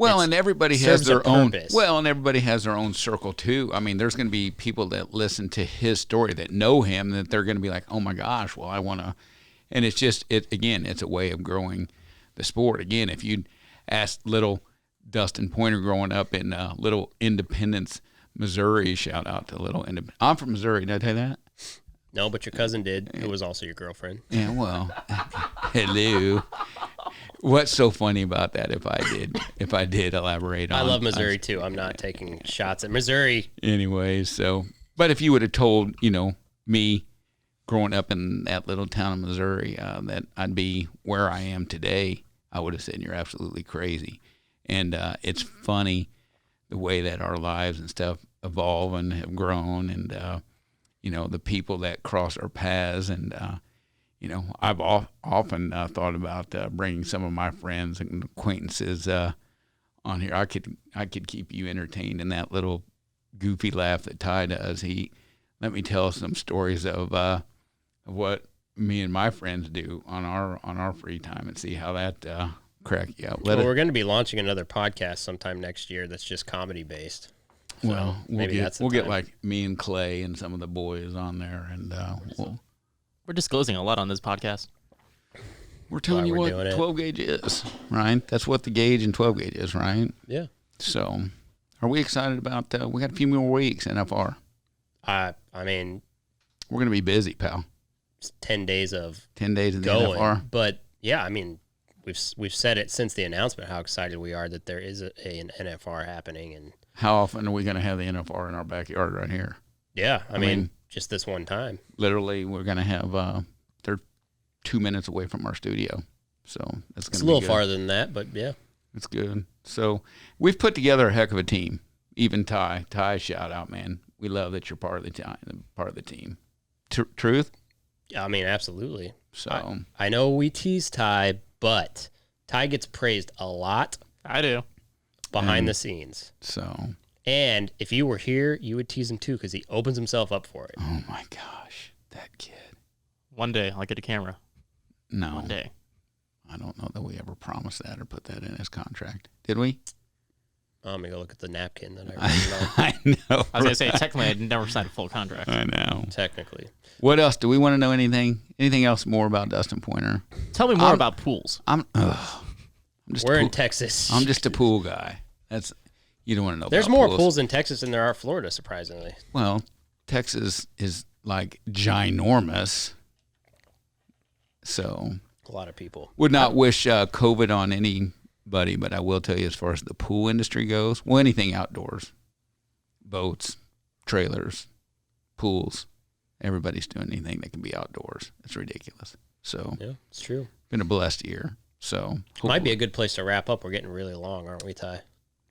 Speaker 3: and everybody has their own. Well, and everybody has their own circle too. I mean, there's going to be people that listen to his story that know him that they're going to be like, oh my gosh, well, I want to. And it's just again, it's a way of growing the sport. Again, if you ask little Dustin Pointer growing up in Little Independence, Missouri. Shout out to Little Independence. I'm from Missouri. Did I tell you that?
Speaker 1: No, but your cousin did. Who was also your girlfriend.
Speaker 3: Yeah, well, hello. What's so funny about that? If I did elaborate on.
Speaker 1: I love Missouri too. I'm not taking shots at Missouri.
Speaker 3: Anyways, but if you would have told, you know, me growing up in that little town of Missouri that I'd be where I am today, I would have said you're absolutely crazy. And it's funny the way that our lives and stuff evolve and have grown, and you know, the people that cross our paths. And you know, I've often thought about bringing some of my friends and acquaintances on here. I could keep you entertained in that little goofy laugh that Ty does. He let me tell some stories of what me and my friends do on our free time and see how that crack you up.
Speaker 1: We're going to be launching another podcast sometime next year that's just comedy based. So
Speaker 3: well, we'll get like me and Clay and some of the boys on there, and
Speaker 4: we're disclosing a lot on this podcast.
Speaker 3: We're telling you what 12 gauge is, right? That's what the gauge and 12 gauge is, right?
Speaker 1: Yeah.
Speaker 3: So, are we excited about? We got a few more weeks NFR.
Speaker 1: I mean,
Speaker 3: we're going to be busy, pal.
Speaker 1: It's 10 days of
Speaker 3: the
Speaker 1: going,
Speaker 3: NFR.
Speaker 1: But yeah, I mean, we've said it since the announcement how excited we are that there is an NFR happening, and
Speaker 3: how often are we going to have the NFR in our backyard right here?
Speaker 1: Yeah, I mean, just this one time.
Speaker 3: Literally, we're going to have they're 2 minutes away from our studio, so that's going to be
Speaker 1: a little
Speaker 3: good.
Speaker 1: farther than that, but yeah,
Speaker 3: it's good. So we've put together a heck of a team. Even Ty, shout out, man. We love that you're part of the team. Truth?
Speaker 1: I mean, absolutely.
Speaker 3: So
Speaker 1: I know we tease Ty, but Ty gets praised a lot.
Speaker 4: I do.
Speaker 1: Behind the scenes.
Speaker 3: So.
Speaker 1: And if you were here, you would tease him too because he opens himself up for it.
Speaker 3: Oh my gosh, that kid.
Speaker 4: One day I'll get a camera.
Speaker 3: No.
Speaker 4: One day.
Speaker 3: I don't know that we ever promised that or put that in his contract. Did we?
Speaker 1: I'm going to go look at the napkin that
Speaker 3: I know.
Speaker 4: I was going to say, technically, I'd never signed a full contract.
Speaker 3: I know.
Speaker 1: Technically.
Speaker 3: What else? Do we want to know anything? Anything else more about Dustin Pointer?
Speaker 4: Tell me more about pools.
Speaker 1: We're in Texas.
Speaker 3: I'm just a pool guy. You don't want to know.
Speaker 1: There's
Speaker 3: about
Speaker 1: more
Speaker 3: pools.
Speaker 1: pools in Texas than there are Florida, surprisingly.
Speaker 3: Well, Texas is like ginormous. So
Speaker 1: a lot of people
Speaker 3: would not wish COVID on anybody, but I will tell you, as far as the pool industry goes, well, anything outdoors, boats, trailers, pools, everybody's doing anything that can be outdoors. It's ridiculous. So
Speaker 1: yeah, it's true.
Speaker 3: Been a blessed year. So
Speaker 1: might be a good place to wrap up. We're getting really long, aren't we, Ty?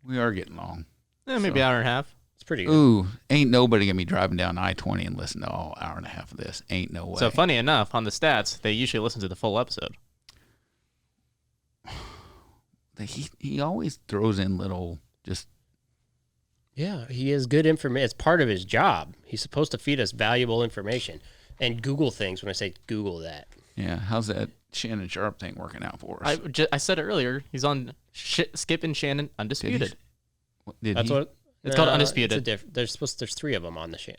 Speaker 3: We are getting long.
Speaker 4: Maybe an hour and a half.
Speaker 1: It's pretty good.
Speaker 3: Ooh, ain't nobody gonna be driving down I-20 and listen to all hour and a half of this. Ain't no way.
Speaker 4: So funny enough, on the stats, they usually listen to the full episode.
Speaker 3: He always throws in little just.
Speaker 1: Yeah, he has good information. It's part of his job. He's supposed to feed us valuable information and Google things. When I say Google that.
Speaker 3: Yeah, how's that Shannon Sharp thing working out for us?
Speaker 4: I said it earlier. He's on Skip and Shannon Undisputed.
Speaker 1: That's what
Speaker 4: it's called. Undisputed.
Speaker 1: There's three of them on the show.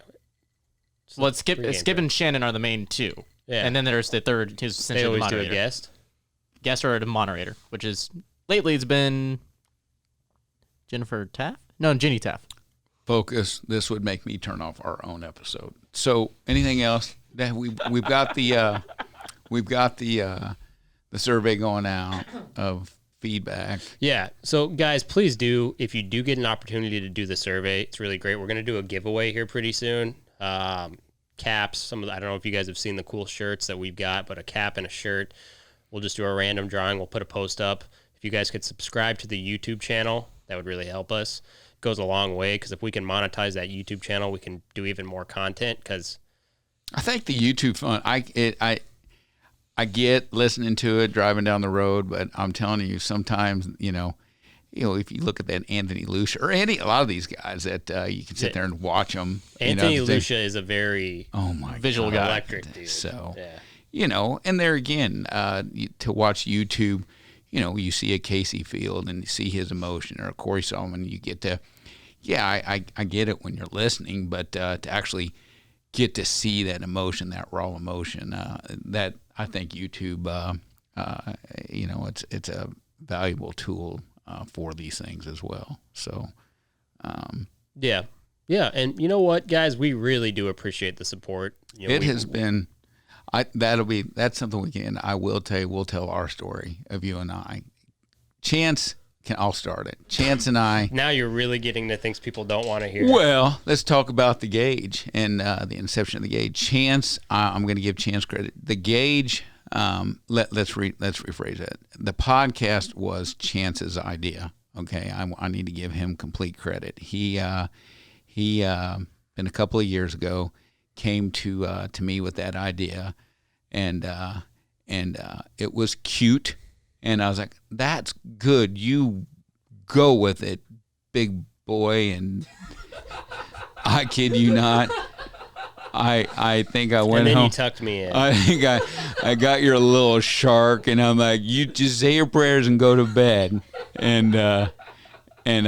Speaker 4: Well, it's Skip and Shannon are the main two. Yeah, and then there's the third. Who's essentially
Speaker 1: they always
Speaker 4: the moderator.
Speaker 1: do a guest
Speaker 4: or a moderator, which is lately it's been Jennifer Taff. No, Ginny Taff.
Speaker 3: Focus. This would make me turn off our own episode. So, anything else that we've got the. We've got the survey going out of feedback.
Speaker 1: Yeah. So, guys, please do. If you do get an opportunity to do the survey, it's really great. We're going to do a giveaway here pretty soon. Caps. I don't know if you guys have seen the cool shirts that we've got, but a cap and a shirt. We'll just do a random drawing. We'll put a post up. If you guys could subscribe to the YouTube channel, that would really help us. It goes a long way because if we can monetize that YouTube channel, we can do even more content. Because
Speaker 3: I think the YouTube fund. I get listening to it driving down the road, but I'm telling you, sometimes you know, if you look at that Anthony Lucia or a lot of these guys that you can sit there and watch them.
Speaker 1: Anthony Lucia is a very
Speaker 4: visual guy,
Speaker 1: electric dude.
Speaker 3: So and there again, to watch YouTube, you see a Casey Field and you see his emotion, or a Corey Solomon, you get to, I get it when you're listening, but to actually get to see that emotion, that raw emotion, that I think YouTube, it's a valuable tool for these things as well. So,
Speaker 1: yeah, and you know what, guys, we really do appreciate the support.
Speaker 3: It has been. That's something we'll tell our story of you and I. I'll start it. Chance and I.
Speaker 1: Now you're really getting to things people don't want to hear.
Speaker 3: Well, let's talk about the gauge and the inception of the gauge. Chance, I'm going to give Chance credit. The gauge, let's rephrase it. The podcast was Chance's idea. Okay, I need to give him complete credit. He been a couple of years ago, came to me with that idea, and it was cute. And I was like, that's good. You go with it, big boy. And I kid you not. I think I went
Speaker 1: And then
Speaker 3: home.
Speaker 1: you tucked me in.
Speaker 3: I think I got your little shark, and I'm like, you just say your prayers and go to bed. And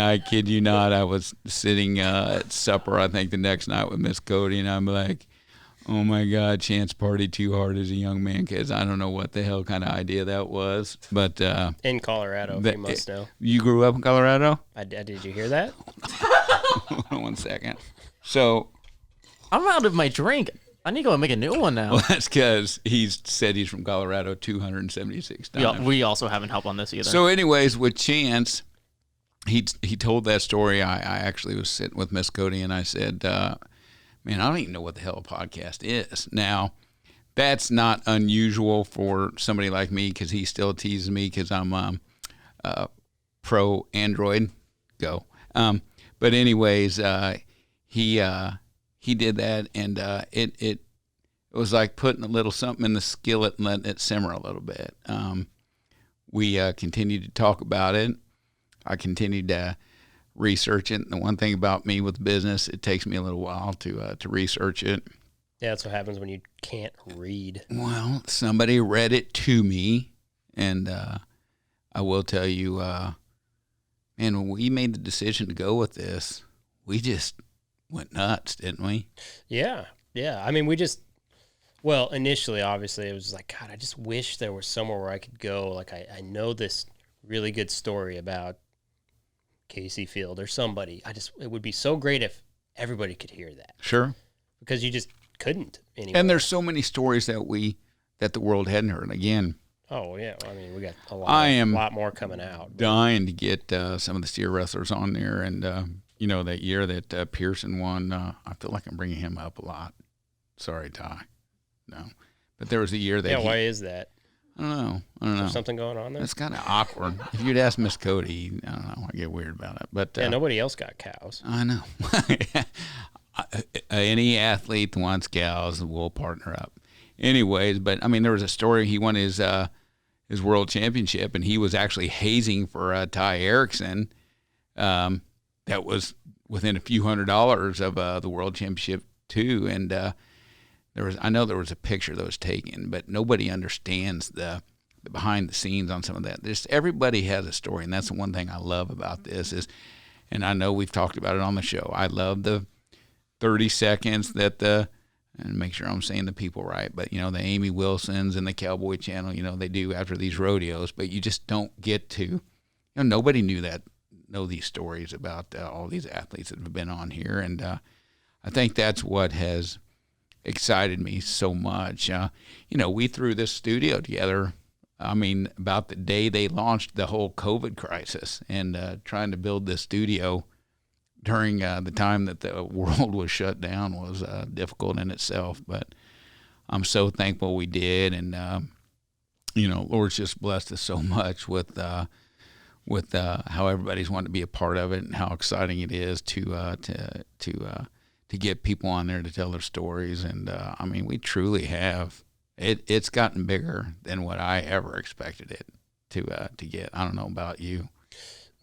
Speaker 3: I kid you not, I was sitting at supper, I think, the next night with Miss Cody, and I'm like, oh my God, Chance partied too hard as a young man, because I don't know what the hell kind of idea that was. But
Speaker 1: In Colorado, if you must know.
Speaker 3: You grew up in Colorado?
Speaker 1: Did you hear that?
Speaker 3: Hold on 1 second. So
Speaker 4: I'm out of my drink. I need to go and make a new one now.
Speaker 3: well, that's because he's said he's from Colorado 276 times.
Speaker 4: We also haven't helped on this either.
Speaker 3: So anyways, with Chance, he told that story. I actually was sitting with Miss Cody, and I said, man, I don't even know what the hell a podcast is. Now, that's not unusual for somebody like me, because he still teases me because I'm pro Android. Go. But anyways, he did that, and it was like putting a little something in the skillet and letting it simmer a little bit. We continued to talk about it. I continued to research it. And the one thing about me with business, it takes me a little while to research it.
Speaker 1: Yeah, that's what happens when you can't read.
Speaker 3: Well, somebody read it to me, and I will tell you, man, when we made the decision to go with this, we just went nuts, didn't we?
Speaker 1: Yeah. I mean, initially, obviously, it was like, God, I just wish there was somewhere where I could go. Like, I know this really good story about Casey Field or somebody. It would be so great if everybody could hear that.
Speaker 3: Sure.
Speaker 1: Because you just couldn't anymore.
Speaker 3: And there's so many stories that the world hadn't heard. Again,
Speaker 1: oh, yeah. I mean, we got a lot more coming out.
Speaker 3: Dying to get some of the steer wrestlers on there. And, that year that Pearson won, I feel like I'm bringing him up a lot. Sorry, Ty. No. But there was a year that
Speaker 1: Yeah, why is that?
Speaker 3: I don't know.
Speaker 1: Is there something going on there?
Speaker 3: It's kind of awkward. If you'd ask Miss Cody, I don't know, I get weird about it. But
Speaker 1: yeah, nobody else got cows.
Speaker 3: I know. Any athlete that wants cows will partner up. Anyways, but I mean, there was a story. He won his world championship, and he was actually hazing for Ty Erickson. That was within a few $100s of the world championship too. And I know there was a picture that was taken, but nobody understands the behind the scenes on some of that. Just everybody has a story, and that's the one thing I love about this is, and I know we've talked about it on the show. I love the 30 seconds that and make sure I'm saying the people right, but the Amy Wilsons and the Cowboy Channel, they do after these rodeos, but you just don't get to, nobody know these stories about all these athletes that have been on here, and I think that's what has excited me so much. We threw this studio together, I mean, about the day they launched the whole COVID crisis, and trying to build this studio during the time that the world was shut down was difficult in itself. But I'm so thankful we did, and Lord's just blessed us so much with how everybody's wanted to be a part of it, and how exciting it is to get people on there to tell their stories. And I mean, we truly have it's gotten bigger than what I ever expected it to get. I don't know about you.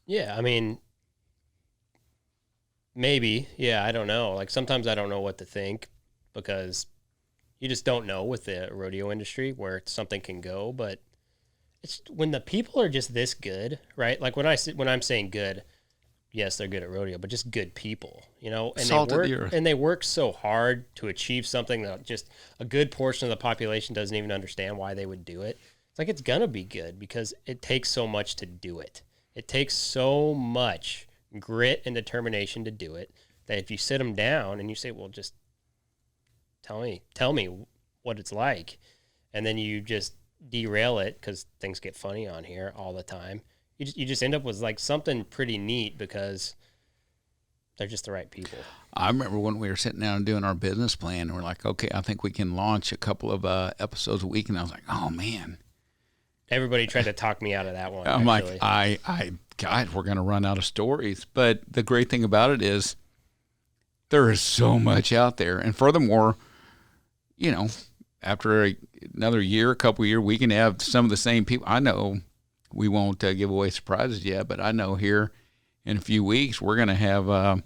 Speaker 1: Yeah, I mean, maybe. Yeah, I don't know. Like, sometimes I don't know what to think, because you just don't know with the rodeo industry where something can go. But it's when the people are just this good, right? Like when I'm saying good, yes, they're good at rodeo, but just good people, and
Speaker 3: Salt of the earth.
Speaker 1: And they work so hard to achieve something that just a good portion of the population doesn't even understand why they would do it. It's like, it's gonna be good because it takes so much to do it. It takes so much grit and determination to do it that if you sit them down and you say, well, just tell me what it's like, and then you just derail it because things get funny on here all the time, you just end up with like something pretty neat because they're just the right people.
Speaker 3: I remember when we were sitting down and doing our business plan, and we're like, okay, I think we can launch a couple of episodes a week, and I was like, oh man,
Speaker 1: everybody tried to talk me out of that one.
Speaker 3: I'm
Speaker 1: actually.
Speaker 3: like, God, we're going to run out of stories. But the great thing about it is there is so much out there. And furthermore, after another year, a couple years, we can have some of the same people. I know we won't give away surprises yet, but I know here in a few weeks we're going to have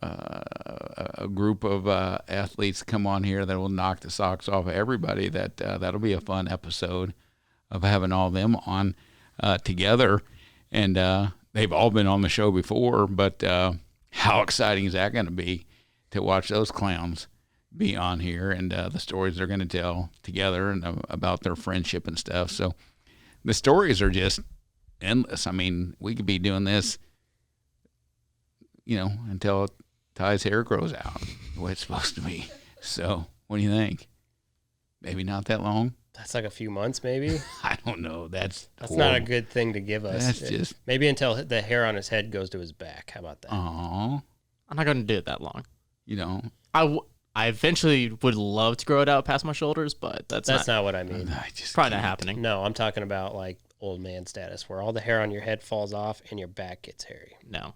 Speaker 3: a group of athletes come on here that will knock the socks off of everybody. That'll be a fun episode of having all them on together. And they've all been on the show before, but how exciting is that going to be to watch those clowns be on here and the stories they're going to tell together and about their friendship and stuff. So the stories are just endless. I mean, we could be doing this, until Ty's hair grows out the way it's supposed to be. So what do you think? Maybe not that long?
Speaker 1: That's like a few months, maybe.
Speaker 3: I don't know. That's
Speaker 1: not a good thing to give us.
Speaker 3: That's just
Speaker 1: maybe until the hair on his head goes to his back. How about that?
Speaker 3: Aw.
Speaker 4: I'm not going to do it that long.
Speaker 3: I
Speaker 4: eventually would love to grow it out past my shoulders, but that's
Speaker 1: not what I mean.
Speaker 4: Probably not happening.
Speaker 1: No, I'm talking about like old man status, where all the hair on your head falls off and your back gets hairy.
Speaker 4: No,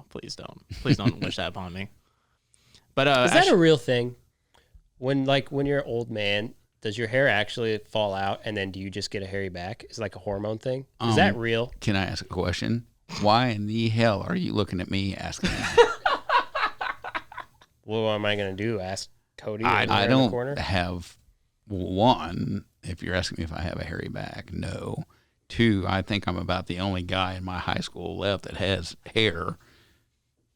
Speaker 4: please don't. Please don't wish that upon me. But
Speaker 1: is that a real thing? When you're an old man, does your hair actually fall out and then do you just get a hairy back? Is it like a hormone thing? Is that real?
Speaker 3: Can I ask a question? Why in the hell are you looking at me asking that?
Speaker 1: Well, what am I going to do? Ask Cody?
Speaker 3: I
Speaker 1: in
Speaker 3: don't
Speaker 1: the corner?
Speaker 3: have one. If you're asking me if I have a hairy back, no. Two, I think I'm about the only guy in my high school left that has hair.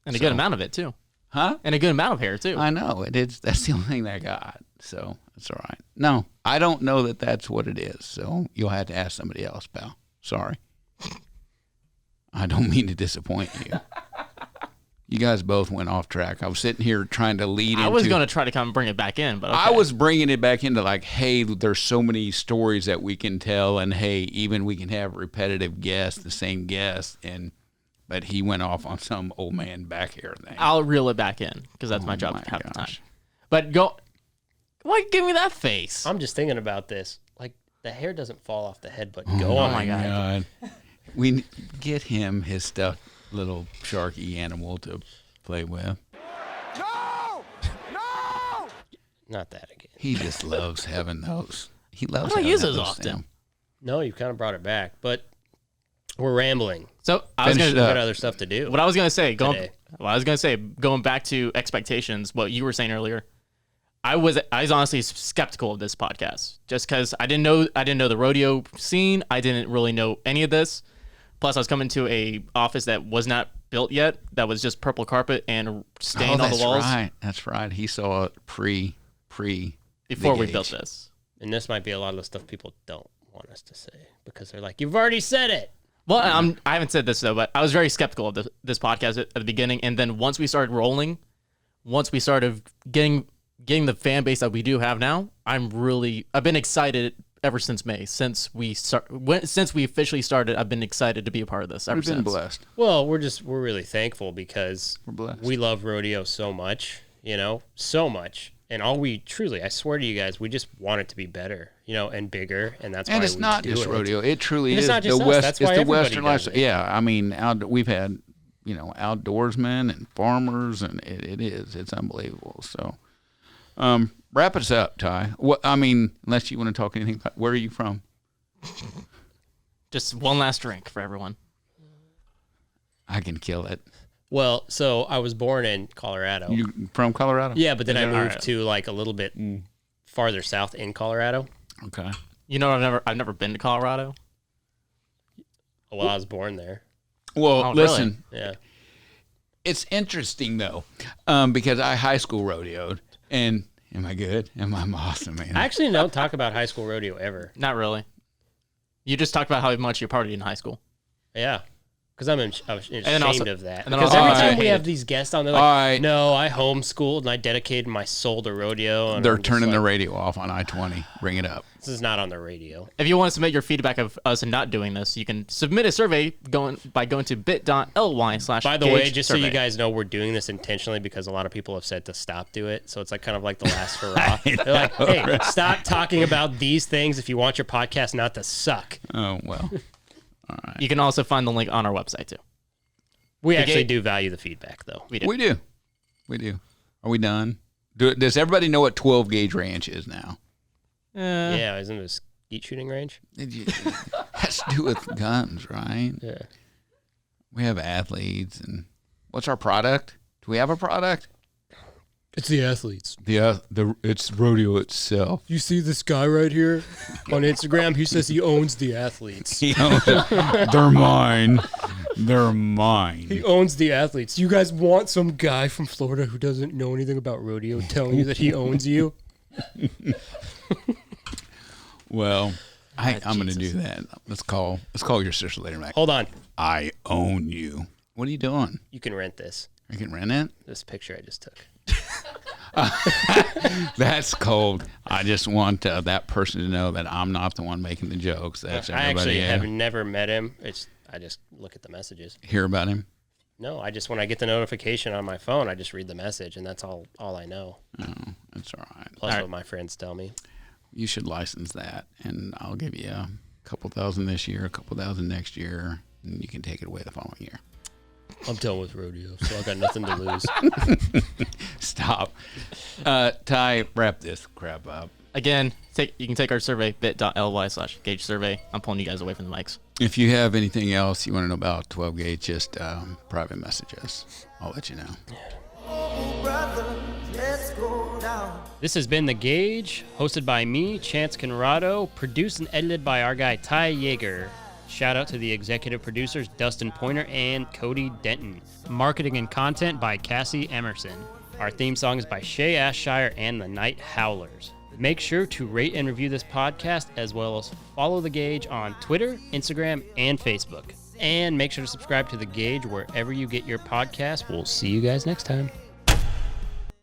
Speaker 4: And a good amount of it, too.
Speaker 3: Huh?
Speaker 4: And a good amount of hair, too.
Speaker 3: I know. That's the only thing that I got. So that's all right. No, I don't know that that's what it is. So you'll have to ask somebody else, pal. Sorry. I don't mean to disappoint you. You guys both went off track. I was sitting here trying to lead into...
Speaker 4: I was going to try to come bring it back in, but okay.
Speaker 3: I was bringing it back into like, hey, there's so many stories that we can tell, and hey, even we can have repetitive guests, the same guest, but he went off on some old man back hair thing.
Speaker 4: I'll reel it back in, because that's my job half the time. But go... Why give me that face?
Speaker 1: I'm just thinking about this. Like, the hair doesn't fall off the head, but go on.
Speaker 4: Oh, my God.
Speaker 3: We get him his stuffed little sharky animal to play with.
Speaker 6: No!
Speaker 1: Not that again.
Speaker 3: He just loves having those. He loves
Speaker 4: I don't
Speaker 3: having
Speaker 4: use those
Speaker 3: those
Speaker 4: often.
Speaker 3: down.
Speaker 1: No, you kind of brought it back, but we're rambling.
Speaker 4: So I was
Speaker 3: Finish
Speaker 4: going
Speaker 3: it
Speaker 1: We
Speaker 3: up.
Speaker 1: got other stuff to do.
Speaker 4: What I was going to say,
Speaker 1: today.
Speaker 4: going back to expectations, what you were saying earlier, I was honestly skeptical of this podcast just because I didn't know the rodeo scene. I didn't really know any of this. Plus, I was coming to a office that was not built yet. That was just purple carpet and stain on the walls.
Speaker 3: That's right. He saw it pre
Speaker 4: before we
Speaker 3: Gage.
Speaker 4: built this.
Speaker 1: And this might be a lot of the stuff people don't want us to say because they're like, you've already said it.
Speaker 4: Well, I haven't said this though, but I was very skeptical of this podcast at the beginning, and then once we started rolling, once we started getting the fan base that we do have now, I've been excited ever since May. Since we officially started, I've been excited to be a part of this ever
Speaker 3: We've been
Speaker 4: since.
Speaker 3: blessed.
Speaker 1: Well, we're really thankful because
Speaker 3: We're blessed.
Speaker 1: we love rodeo so much, so much. And I swear to you guys, we just want it to be better, and bigger. And that's
Speaker 3: And
Speaker 1: why
Speaker 3: it's
Speaker 1: we
Speaker 3: not
Speaker 1: do
Speaker 3: just
Speaker 1: it.
Speaker 3: rodeo. It truly
Speaker 1: And
Speaker 3: is
Speaker 1: it's not just
Speaker 3: the
Speaker 1: us.
Speaker 3: West.
Speaker 1: That's
Speaker 3: It's
Speaker 1: why
Speaker 3: the
Speaker 1: everybody
Speaker 3: Western
Speaker 1: does
Speaker 3: lifestyle.
Speaker 1: it.
Speaker 3: Yeah, I mean, we've had, outdoorsmen and farmers, and it's unbelievable. So, wrap us up, Ty. Unless you want to talk anything about where are you from?
Speaker 4: Just one last drink for everyone.
Speaker 3: I can kill it.
Speaker 1: Well, so I was born in Colorado.
Speaker 3: You from Colorado?
Speaker 1: Yeah, but then I
Speaker 4: Yeah,
Speaker 1: moved
Speaker 4: alright.
Speaker 1: to like a little bit farther south in Colorado.
Speaker 3: Okay.
Speaker 4: I've never been to Colorado.
Speaker 1: Well, I was born there.
Speaker 3: Well,
Speaker 4: Oh,
Speaker 3: listen,
Speaker 1: Yeah.
Speaker 3: it's interesting though, because I high school rodeoed, and am I good? Am I awesome, man?
Speaker 1: I actually don't talk about high school rodeo ever.
Speaker 4: Not really. You just talked about how much you partied in high school.
Speaker 1: Yeah. Because I'm ashamed
Speaker 4: then also-
Speaker 1: of that.
Speaker 4: and then
Speaker 1: Because
Speaker 4: also
Speaker 1: every
Speaker 3: how much
Speaker 1: time
Speaker 4: I
Speaker 1: we
Speaker 4: hated-
Speaker 1: have these guests on, they're like,
Speaker 3: All right.
Speaker 1: no, I homeschooled and I dedicated my soul to rodeo. And
Speaker 3: They're
Speaker 1: I'm just
Speaker 3: turning the
Speaker 1: like,
Speaker 3: radio off on I-20. Bring it up.
Speaker 1: This is not on the radio.
Speaker 4: If you want to submit your feedback of us not doing this, you can submit a survey by going to bit.ly/.
Speaker 1: By the way,
Speaker 4: Gage
Speaker 1: just
Speaker 4: survey.
Speaker 1: so you guys know, we're doing this intentionally because a lot of people have said to stop do it. So it's like kind of like the last hurrah. They're like, hey, stop talking about these things if you want your podcast not to suck.
Speaker 3: Oh, well.
Speaker 4: You can also find the link on our website too.
Speaker 1: We actually do value the feedback, though.
Speaker 4: We do.
Speaker 3: We do. Are we done? Does everybody know what 12 gauge ranch is now?
Speaker 1: Yeah, isn't it a skeet shooting range?
Speaker 3: It has to do with guns, right?
Speaker 1: Yeah.
Speaker 3: We have athletes, and what's our product? Do we have a product?
Speaker 1: It's the athletes.
Speaker 3: It's Rodeo itself.
Speaker 1: You see this guy right here on Instagram? He says he owns the athletes.
Speaker 3: They're mine. They're mine.
Speaker 1: He owns the athletes. You guys want some guy from Florida who doesn't know anything about rodeo telling you that he owns you?
Speaker 3: Well, I'm going to do that. Let's call your sister later, Mac.
Speaker 1: Hold on.
Speaker 3: I own you. What are you doing?
Speaker 1: You can rent this.
Speaker 3: I can rent it?
Speaker 1: This picture I just took.
Speaker 3: That's cold. I just want that person to know that I'm not the one making the jokes. That's
Speaker 1: I
Speaker 3: everybody.
Speaker 1: actually have never met him. I just look at the messages.
Speaker 3: Hear about him?
Speaker 1: No, when I get the notification on my phone, I just read the message, and that's all I know.
Speaker 3: Oh, that's all right.
Speaker 1: Plus what my friends tell me.
Speaker 3: You should license that, and I'll give you a couple thousand this year, a couple thousand next year, and you can take it away the following year.
Speaker 1: I'm done with rodeo, so I got nothing to lose.
Speaker 3: Stop. Ty, wrap this crap up.
Speaker 4: Again, you can take our survey, bit.ly/gauge survey. I'm pulling you guys away from the mics.
Speaker 3: If you have anything else you want to know about 12 gauge, just private message us. I'll let you know.
Speaker 5: This has been The Gauge, hosted by me, Chance Conrado, produced and edited by our guy Ty Yeager. Shout out to the executive producers Dustin Pointer and Cody Denton. Marketing and content by Cassie Emerson. Our theme song is by Shay Ashshire and the Night Howlers. Make sure to rate and review this podcast, as well as follow The Gauge on Twitter, Instagram, and Facebook. And make sure to subscribe to The Gauge wherever you get your podcasts. We'll see you guys next time.